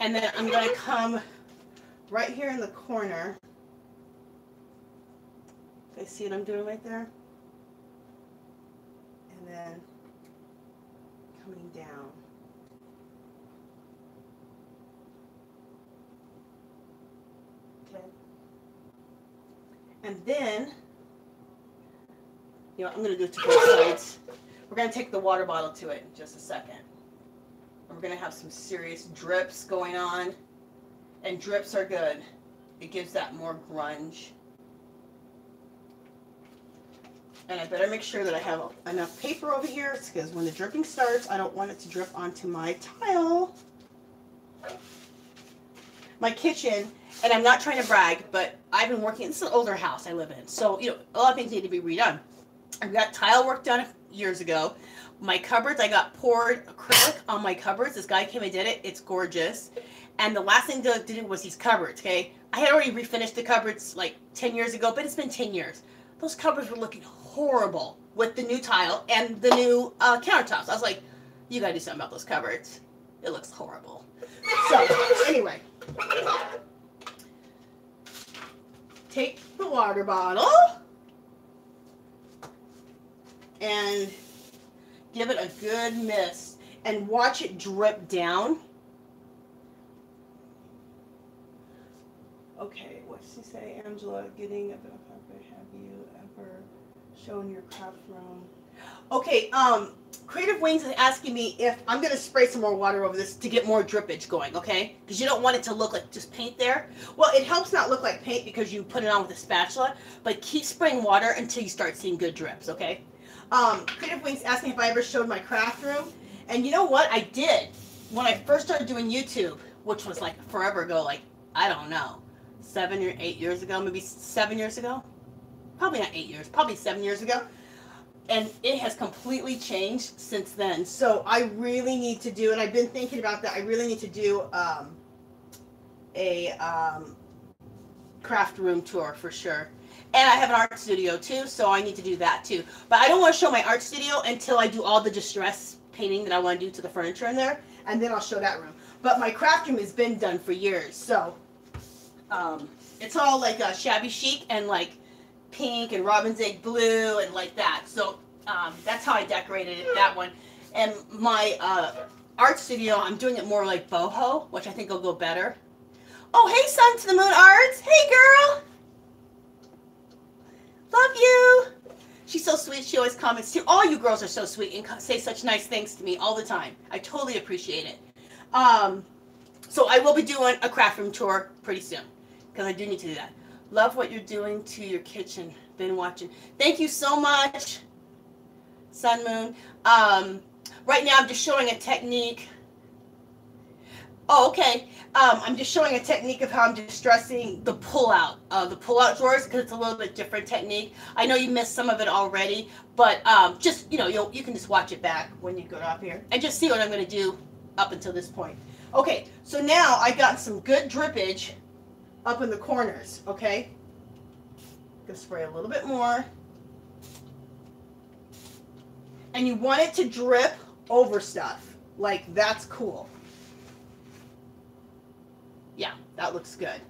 And then I'm going to come right here in the corner. You guys see what I'm doing right there? And then coming down. Okay. And then, you know, I'm going to do it to both sides. We're going to take the water bottle to it in just a second. And we're going to have some serious drips going on. And drips are good. It gives that more grunge. And I better make sure that I have enough paper over here, because when the dripping starts, I don't want it to drip onto my tile. My kitchen, and I'm not trying to brag, but I've been working, this is an older house I live in, so, you know, a lot of things need to be redone. I got tile work done years ago. My cupboards, I got poured acrylic on my cupboards. This guy came and did it. It's gorgeous. And the last thing to do was these cupboards, okay? I had already refinished the cupboards like 10 years ago, but it's been 10 years. Those cupboards were looking horrible with the new tile and the new countertops. I was like, you gotta do something about those cupboards. It looks horrible. So, anyway. Take the water bottle and give it a good mist and watch it drip down. Okay, what's she say, Angela? Getting a bit of comfort. Have you ever shown your craft room? Okay, Creative Wings is asking me if I'm going to spray some more water over this to get more drippage going, okay? Because you don't want it to look like just paint there. Well, it helps not look like paint because you put it on with a spatula, but keep spraying water until you start seeing good drips, okay? Creative Wings asked me if I ever showed my craft room, and you know what? I did. When I first started doing YouTube, which was like forever ago, like, I don't know, 7 or 8 years ago, maybe 7 years ago? Probably not 8 years, probably 7 years ago. And it has completely changed since then. So I really need to do, and I've been thinking about that, I really need to do a craft room tour for sure. And I have an art studio too, so I need to do that too. But I don't want to show my art studio until I do all the distress painting that I want to do to the furniture in there, and then I'll show that room. But my craft room has been done for years, so it's all like shabby chic and like pink and robin's egg blue and like that. So that's how I decorated it, that one. And my art studio, I'm doing it more like boho, which I think will go better. Oh, hey, Sun to the Moon Arts. Hey, girl. Love you. She's so sweet. She always comments too. All you girls are so sweet and say such nice things to me all the time. I totally appreciate it. So I will be doing a craft room tour pretty soon because I do need to do that. Love what you're doing to your kitchen. Been watching. Thank you so much, Sun Moon. Right now I'm just showing a technique. Oh, okay. I'm just showing a technique of how I'm distressing the pull-out drawers because it's a little bit different technique. I know you missed some of it already, but just, you know, you can just watch it back when you go up here and just see what I'm going to do up until this point. Okay, so now I got some good drippage up in the corners, okay? Gonna spray a little bit more. And you want it to drip over stuff. Like, that's cool. Yeah, that looks good.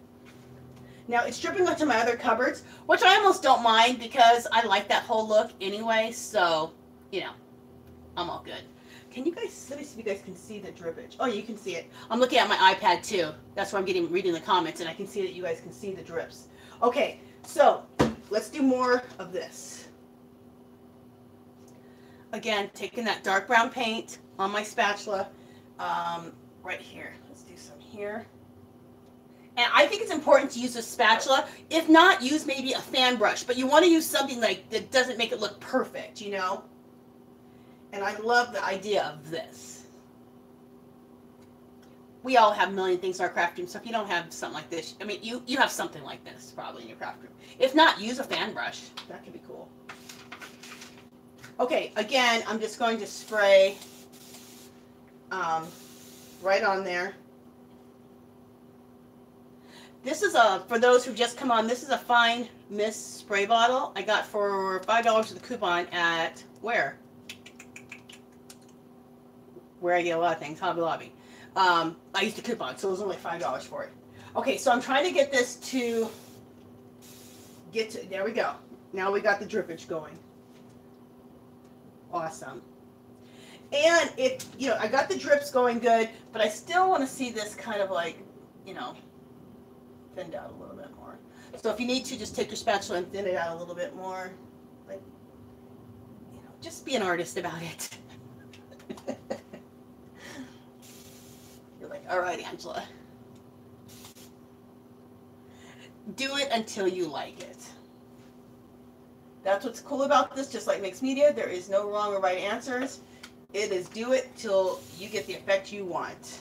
Now, it's dripping onto my other cupboards, which I almost don't mind because I like that whole look anyway, so, you know, I'm all good. Can you guys, let me see if you guys can see the drippage. Oh, you can see it. I'm looking at my iPad too. That's why I'm reading the comments, and I can see that you guys can see the drips. Okay, so let's do more of this. Again, taking that dark brown paint on my spatula right here. Let's do some here. And I think it's important to use a spatula. If not, use maybe a fan brush. But you want to use something like that doesn't make it look perfect, you know? And I love the idea of this. We all have a million things in our craft room, so if you don't have something like this, I mean, you have something like this probably in your craft room. If not, use a fan brush. That could be cool. Okay, again, I'm just going to spray right on there. This is for those who've just come on, this is a fine mist spray bottle I got for $5 with a coupon at where I get a lot of things, Hobby Lobby. I used a coupon, so it was only $5 for it. Okay, so I'm trying to get this to there we go. Now we got the drippage going. Awesome. And if, you know, I got the drips going good, but I still want to see this kind of like, you know, thinned out a little bit more. So if you need to, just take your spatula and thin it out a little bit more. Like, you know, just be an artist about it. You're like, all right, Angela. Do it until you like it. That's what's cool about this, just like mixed media. There is no wrong or right answers. It is do it till you get the effect you want.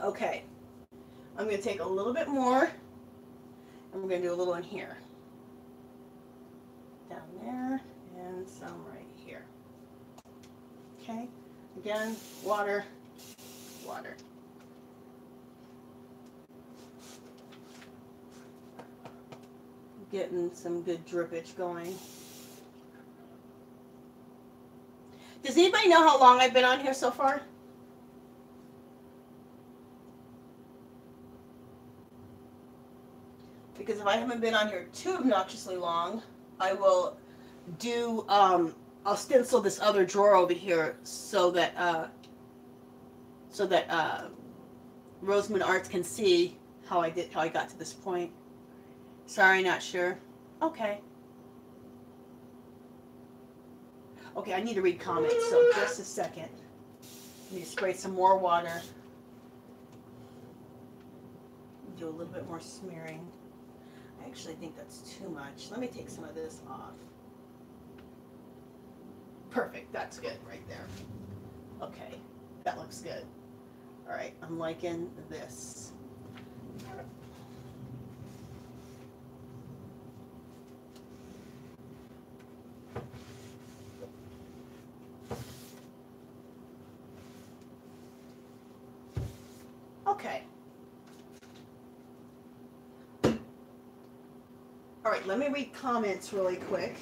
Okay. I'm going to take a little bit more, and we're going to do a little in here. Down there, and some right here. Okay. Again, water, water. Getting some good drippage going. Does anybody know how long I've been on here so far? Because if I haven't been on here too obnoxiously long, I will do, I'll stencil this other drawer over here so that Rosemoon Arts can see how I got to this point. Sorry, not sure. Okay. Okay, I need to read comments, so just a second. I need to spray some more water. Do a little bit more smearing. I actually think that's too much. Let me take some of this off. Perfect, that's good right there. Okay, that looks good. All right, I'm liking this. Okay. All right, let me read comments really quick.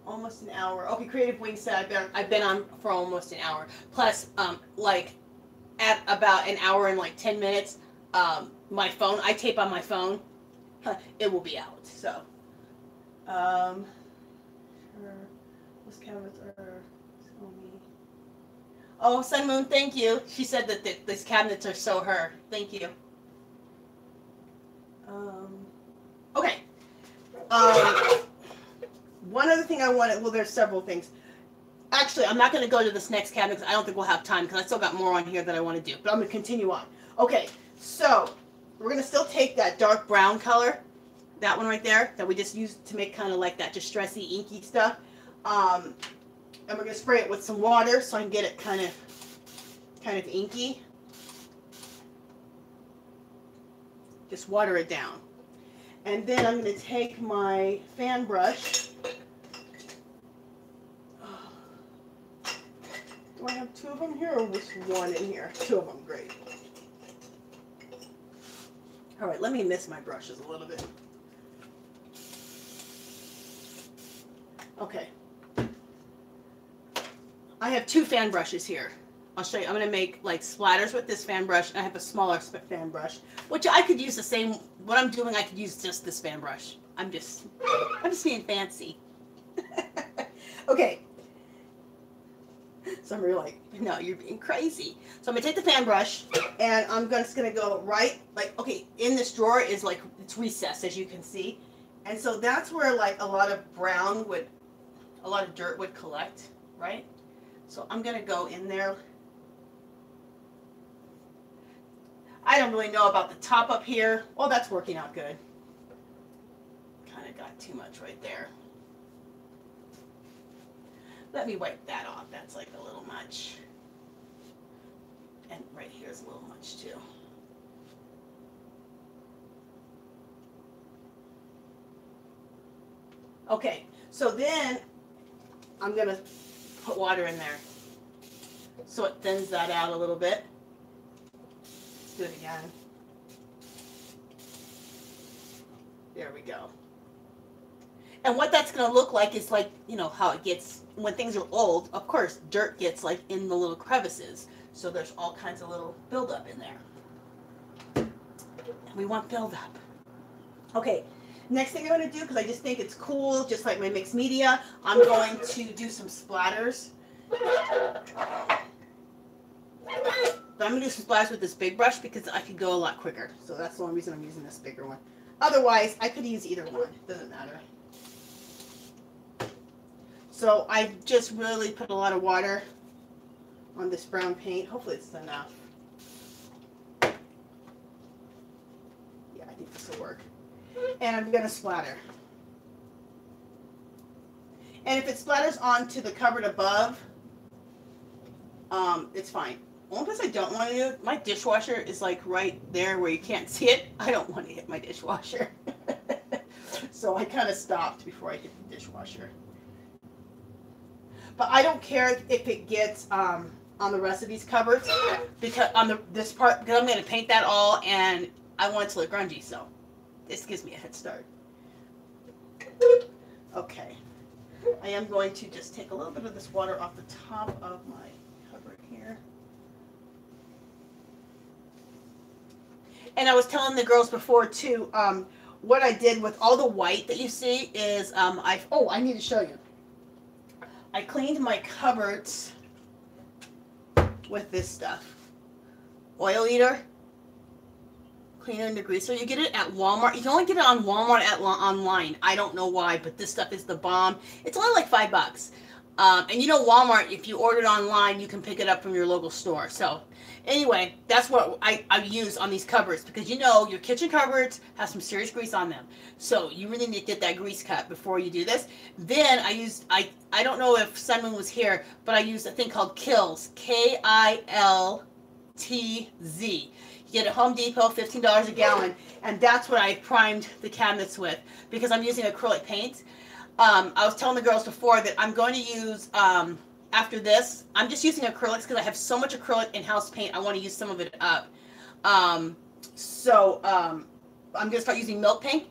Almost an hour. Okay, Creative Wing said I've been on for almost an hour. Plus, like at about an hour and like 10 minutes, my phone, I tape on my phone, it will be out. So, sure. Those cabinets are so me. Oh, Sun Moon, thank you. She said that these cabinets are so her. Thank you. Okay. One other thing I wanted, well, there's several things. Actually, I'm not going to go to this next cabinet because I don't think we'll have time because I still got more on here that I want to do. But I'm going to continue on. Okay, so we're going to still take that dark brown color, that one right there, that we just used to make kind of like that distressy, inky stuff. And we're going to spray it with some water so I can get it kind of inky. Just water it down. And then I'm going to take my fan brush. Do I have two of them here or just one in here? Two of them, great. All right, let me miss my brushes a little bit. Okay. I have two fan brushes here. I'll show you. I'm going to make like splatters with this fan brush. And I have a smaller fan brush, which I could use the same. What I'm doing, I could use just this fan brush. I'm just being fancy. Okay. Some of you are like, no, you're being crazy. So I'm going to take the fan brush, and I'm just going to go right, like, okay, in this drawer is like, it's recessed, as you can see. And so that's where like a lot of dirt would collect, right? So I'm going to go in there. I don't really know about the top up here. Well, that's working out good. Kind of got too much right there. Let me wipe that off. That's like a little much. And right here is a little much too. Okay, so then I'm going to put water in there so it thins that out a little bit. Let's do it again. There we go. And what that's going to look like is like, you know, how it gets, when things are old, of course, dirt gets like in the little crevices. So there's all kinds of little buildup in there. And we want buildup. Okay, Next thing I'm going to do, because I just think it's cool, just like my mixed media, I'm going to do some splatters. But I'm going to do some splatters with this big brush because I could go a lot quicker. So that's the only reason I'm using this bigger one. Otherwise, I could use either one. Doesn't matter. So I just really put a lot of water on this brown paint. Hopefully it's enough. Yeah, I think this will work. And I'm going to splatter. And if it splatters onto the cupboard above, it's fine. Only place I don't want to do, my dishwasher is like right there where you can't see it. I don't want to hit my dishwasher. So I kind of stopped before I hit the dishwasher. But I don't care if it gets on the rest of these cupboards, because on this part, because I'm going to paint that all, and I want it to look grungy, so this gives me a head start. Okay. I am going to just take a little bit of this water off the top of my cupboard here. And I was telling the girls before too, what I did with all the white that you see is, I need to show you. I cleaned my cupboards with this stuff. Oil eater, cleaner and degreaser. You get it at Walmart. You can only get it on Walmart online. I don't know why, but this stuff is the bomb. It's only like $5. And you know Walmart, if you order it online, you can pick it up from your local store. So anyway, that's what I use on these cupboards, because you know your kitchen cupboards have some serious grease on them. So you really need to get that grease cut before you do this. Then I used, I don't know if Sunmoon was here, but I used a thing called Kilz, K-I-L-T-Z. You get it at Home Depot, $15 a gallon, and that's what I primed the cabinets with, because I'm using acrylic paint. I was telling the girls before that I'm going to use, after this, I'm just using acrylics because I have so much acrylic in house paint, I want to use some of it up. I'm going to start using milk paint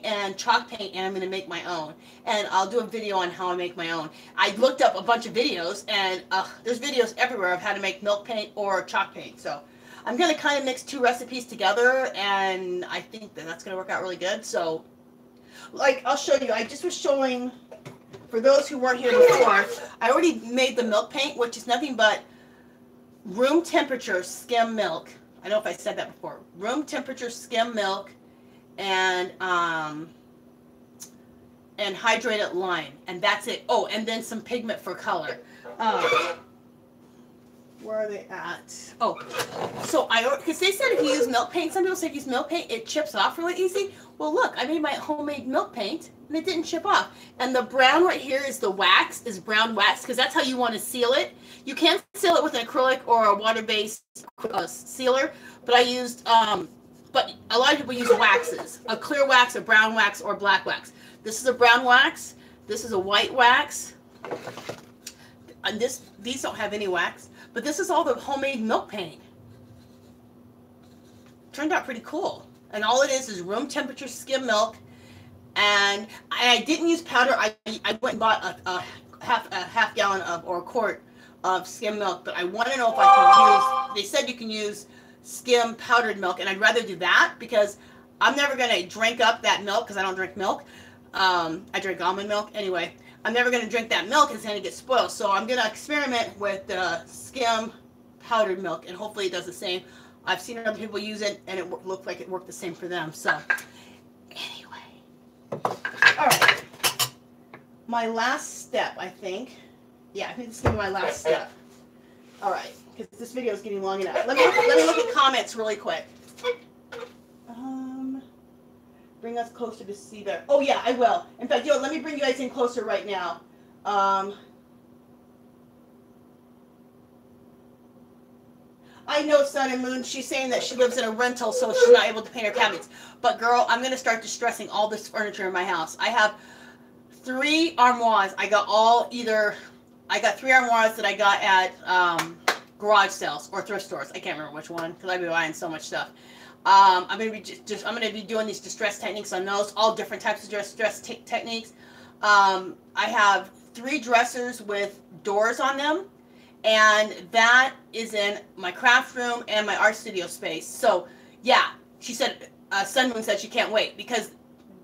and chalk paint, and I'm going to make my own. And I'll do a video on how I make my own. I looked up a bunch of videos, and there's videos everywhere of how to make milk paint or chalk paint. So I'm going to kind of mix two recipes together, and I think that that's going to work out really good. So, like, I'll show you. I just was showing, for those who weren't here before, I already made the milk paint, which is nothing but room temperature skim milk. I don't know if I said that before. Room temperature skim milk and hydrated lime, and that's it. Oh, and then some pigment for color. Where are they at? Oh, so because they said if you use milk paint, some people say if you use milk paint, it chips off really easy. Well, look, I made my homemade milk paint, and it didn't chip off. And the brown right here is the wax, is brown wax, because that's how you want to seal it. You can seal it with an acrylic or a water-based sealer, but I used, but a lot of people use waxes, a clear wax, a brown wax, or black wax. This is a brown wax. This is a white wax. And these don't have any wax. But this is all the homemade milk paint. Turned out pretty cool. And all it is room temperature skim milk. And I didn't use powder. I went and bought a half gallon or a quart of skim milk. But I want to know if I can use, they said you can use skim powdered milk. And I'd rather do that because I'm never going to drink up that milk because I don't drink milk. I drink almond milk. Anyway, I'm never going to drink that milk. It's going to get spoiled. So I'm going to experiment with the skim powdered milk, and hopefully it does the same. I've seen other people use it, and it looked like it worked the same for them. So anyway. All right. My last step, I think. Yeah, I think this is going to be my last step. All right, because this video is getting long enough. Let me look at comments really quick. Bring us closer to see better. Oh yeah, I will. In fact, let me bring you guys in closer right now. I know Sun and Moon, she's saying that she lives in a rental, so she's not able to paint her cabinets. But girl, I'm going to start distressing all this furniture in my house. I have 3 armoires. I got 3 armoires that I got at garage sales or thrift stores. I can't remember which one because I've been buying so much stuff. I'm going to be doing these distress techniques on those, all different types of distress techniques. I have 3 dressers with doors on them, and that is in my craft room and my art studio space. So yeah, she said, Sunmoon said she can't wait because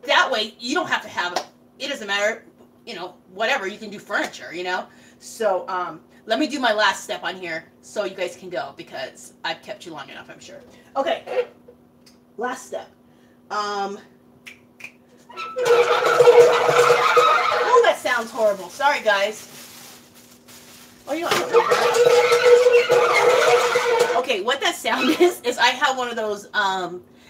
that way you don't have to have it. It doesn't matter, whatever. You can do furniture, So let me do my last step on here so you guys can go because I've kept you long enough, I'm sure. Okay, last step. Oh, that sounds horrible. Sorry, guys. Oh, you don't know. Okay, what that sound is I have one of those,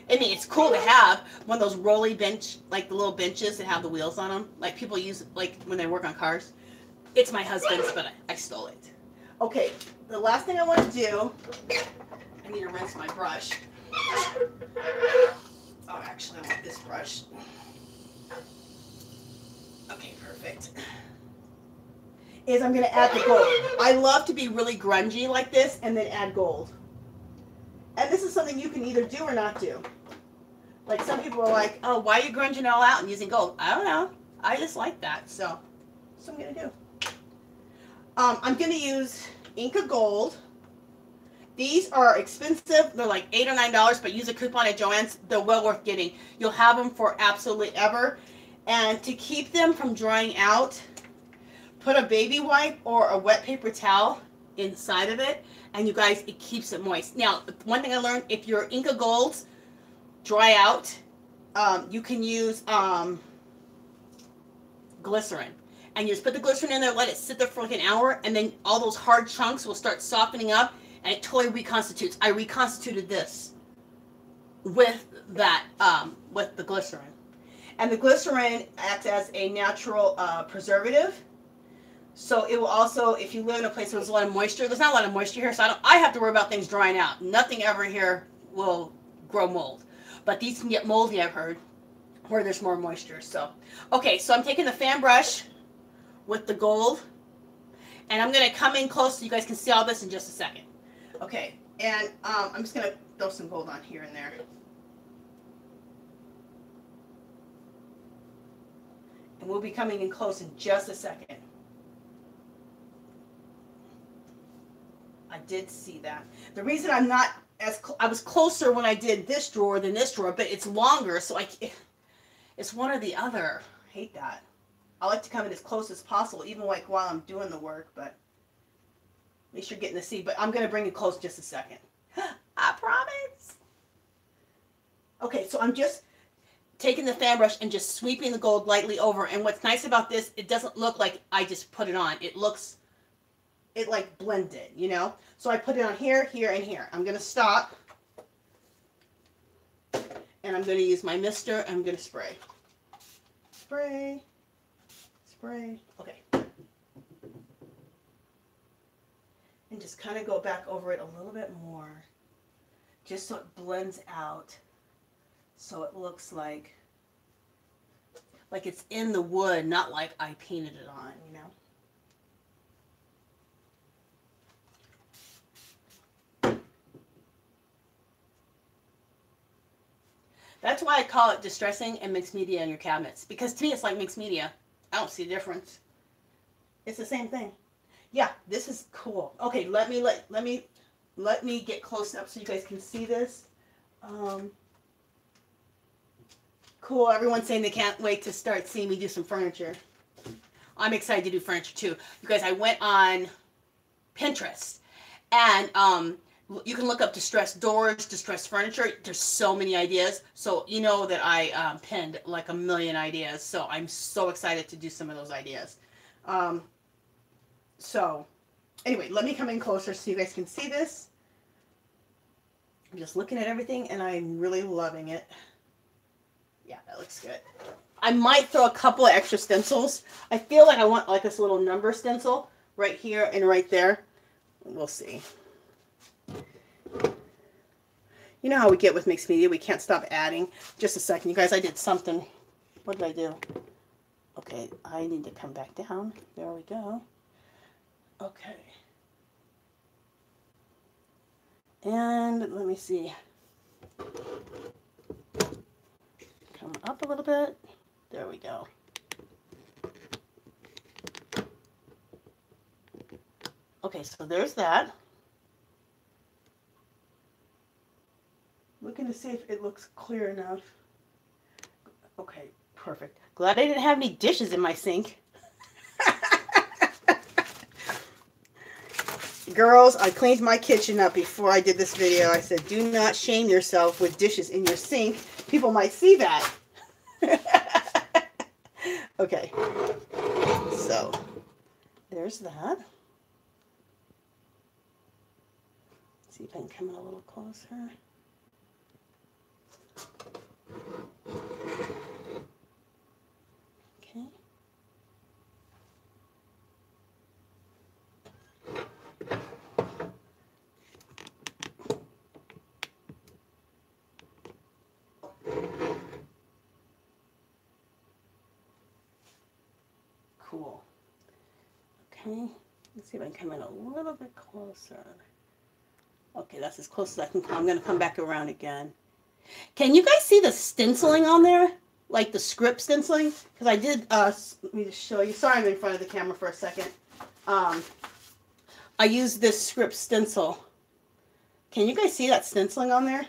it's cool to have one of those rolly bench, like the little benches that have the wheels on them, like people use, like when they work on cars. It's my husband's, but I stole it. Okay, the last thing I want to do, I need to rinse my brush. Oh, actually, I want this brush. Okay, perfect. Is I'm going to add the gold. I love to be really grungy like this and then add gold. And this is something you can either do or not do. Like some people are like, oh, why are you grunging all out and using gold? I don't know. I just like that. So that's what I'm going to do. I'm going to use Inca Gold. These are expensive. They're like $8 or $9, but use a coupon at Joann's. They're well worth getting. You'll have them for absolutely ever. And to keep them from drying out, put a baby wipe or a wet paper towel inside of it, and you guys, it keeps it moist. Now, one thing I learned, if your Inca Golds dry out, you can use glycerin. And you just put the glycerin in there, let it sit there for like an hour, and then all those hard chunks will start softening up, and it totally reconstitutes. I reconstituted this with that, with the glycerin. And the glycerin acts as a natural preservative. So it will also, if you live in a place where there's a lot of moisture, there's not a lot of moisture here, so I have to worry about things drying out. Nothing ever here will grow mold. But these can get moldy, I've heard, where there's more moisture. So, okay, so I'm taking the fan brush with the gold, and I'm going to come in close so you guys can see all this in just a second. Okay, and I'm just going to throw some gold on here and there. And we'll be coming in close in just a second. I did see that. The reason I'm not I was closer when I did this drawer than this drawer, but it's longer, so it's one or the other. I hate that. I like to come in as close as possible, even like while I'm doing the work, but at least you're getting to see. But I'm going to bring it close just a second. I promise. Okay, so I'm just taking the fan brush and just sweeping the gold lightly over. And what's nice about this, it doesn't look like I just put it on. It like blended, So I put it on here, here, and here. I'm going to stop. And I'm going to use my mister. And I'm going to spray. Spray. Spray. Okay. And just kind of go back over it a little bit more. Just so it blends out. So it looks like it's in the wood, not like I painted it on, That's why I call it distressing and mixed media in your cabinets. Because to me, it's like mixed media. I don't see a difference. It's the same thing. Yeah, this is cool. Okay, let me get close up so you guys can see this. Cool. Everyone's saying they can't wait to start seeing me do some furniture. I'm excited to do furniture too. You guys, I went on Pinterest and you can look up distressed doors, distressed furniture. There's so many ideas. So you know that I pinned like a million ideas. So I'm so excited to do some of those ideas. So anyway, let me come in closer so you guys can see this. I'm just looking at everything and I'm really loving it. Yeah, that looks good. I might throw a couple of extra stencils. I feel like I want like this little number stencil right here and right there. We'll see. You know how we get with mixed media. We can't stop adding. Just a second, you guys. I did something. What did I do? Okay, I need to come back down. There we go. Okay. And let me see. Come up a little bit. There we go. Okay, so there's that. Looking to see if it looks clear enough. Okay, perfect. Glad I didn't have any dishes in my sink. Girls, I cleaned my kitchen up before I did this video. I said, do not shame yourself with dishes in your sink. People might see that. Okay. So, there's that. See if I can come in a little closer. Okay. Cool. Okay, let's see if I can come in a little bit closer. Okay, that's as close as I can come. I'm going to come back around again. Can you guys see the stenciling on there? Like the script stenciling? Because I did, let me just show you. Sorry, I'm in front of the camera for a second. I used this script stencil. Can you guys see that stenciling on there?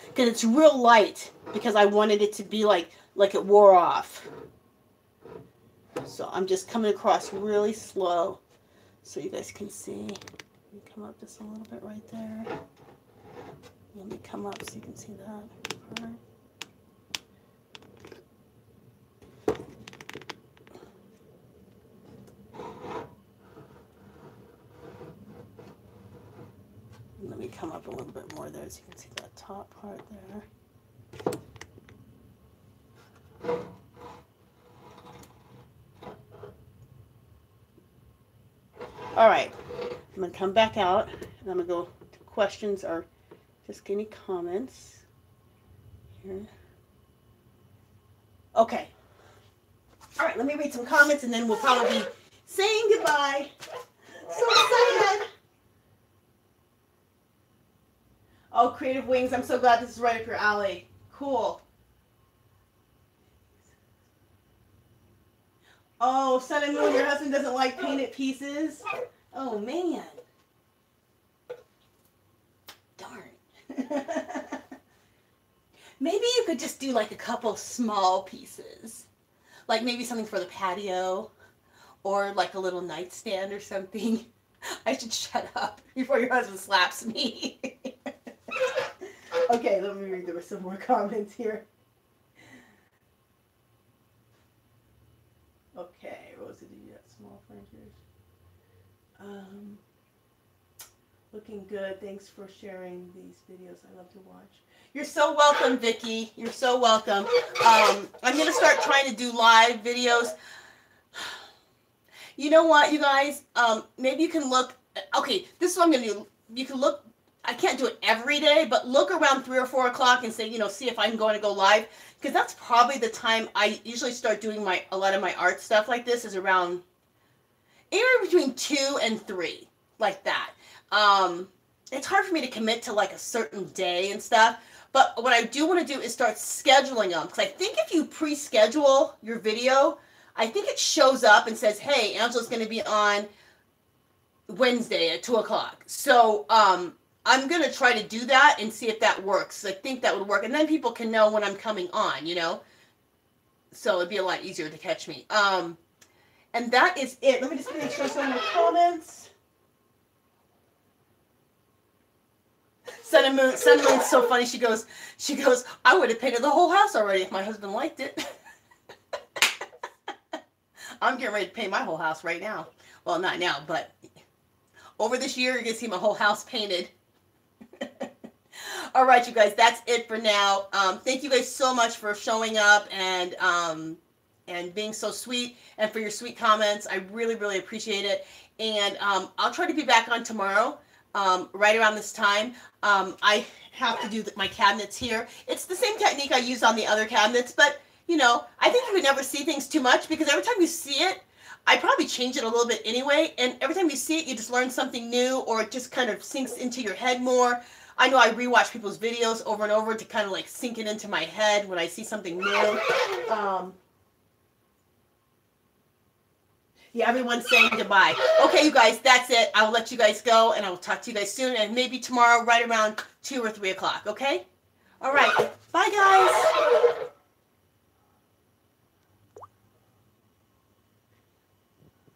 Because it's real light, because I wanted it to be like it wore off. So I'm just coming across really slow so you guys can see. Let me come up just a little bit right there. Let me come up so you can see that. All right. Let me come up a little bit more there so you can see that top part there. All right, I'm going to come back out, and I'm going to go to questions or just any comments here. Okay. All right, let me read some comments, and then we'll probably be saying goodbye. So excited. Oh, Creative Wings, I'm so glad this is right up your alley. Cool. Oh, Sun and Moon, your husband doesn't like painted pieces? Oh, man. Darn. Maybe you could just do like a couple small pieces. Like maybe something for the patio or like a little nightstand or something. I should shut up before your husband slaps me. Okay, let me read. There were some more comments here. Okay, Rosa, did you get small furnitures? Looking good. Thanks for sharing these videos. I love to watch. You're so welcome, Vicky. You're so welcome. I'm going to start trying to do live videos. You know what, you guys? Maybe you can look. Okay, this is what I'm going to do. You can look. I can't do it every day, but look around 3 or 4 o'clock and say, you know, see if I'm going to go live. Because that's probably the time I usually start doing a lot of my art stuff like this is around anywhere between 2 and 3, like that. It's hard for me to commit to like a certain day and stuff. But what I do want to do is start scheduling them. Because I think if you pre-schedule your video, I think it shows up and says, hey, Angela's going to be on Wednesday at 2 o'clock. So, I'm going to try to do that and see if that works. I think that would work. And then people can know when I'm coming on, you know. So it'd be a lot easier to catch me. And that is it. Let me just make sure some of the comments. Sun and Moon's so funny. She goes, I would have painted the whole house already if my husband liked it. I'm getting ready to paint my whole house right now. Well, not now, but over this year, you're going to see my whole house painted. All right, you guys, that's it for now. Thank you guys so much for showing up and being so sweet and for your sweet comments. I really, really appreciate it. And I'll try to be back on tomorrow, right around this time. I have to do my cabinets here. It's the same technique I use on the other cabinets, but, you know, I think you would never see things too much because every time you see it, I probably change it a little bit anyway, and every time you see it, you just learn something new, or it just kind of sinks into your head more. I know I rewatch people's videos over and over to kind of like sink it into my head when I see something new. Yeah, everyone's saying goodbye. Okay, you guys, that's it. I will let you guys go, and I will talk to you guys soon, and maybe tomorrow right around 2 or 3 o'clock, okay? All right. Bye, guys.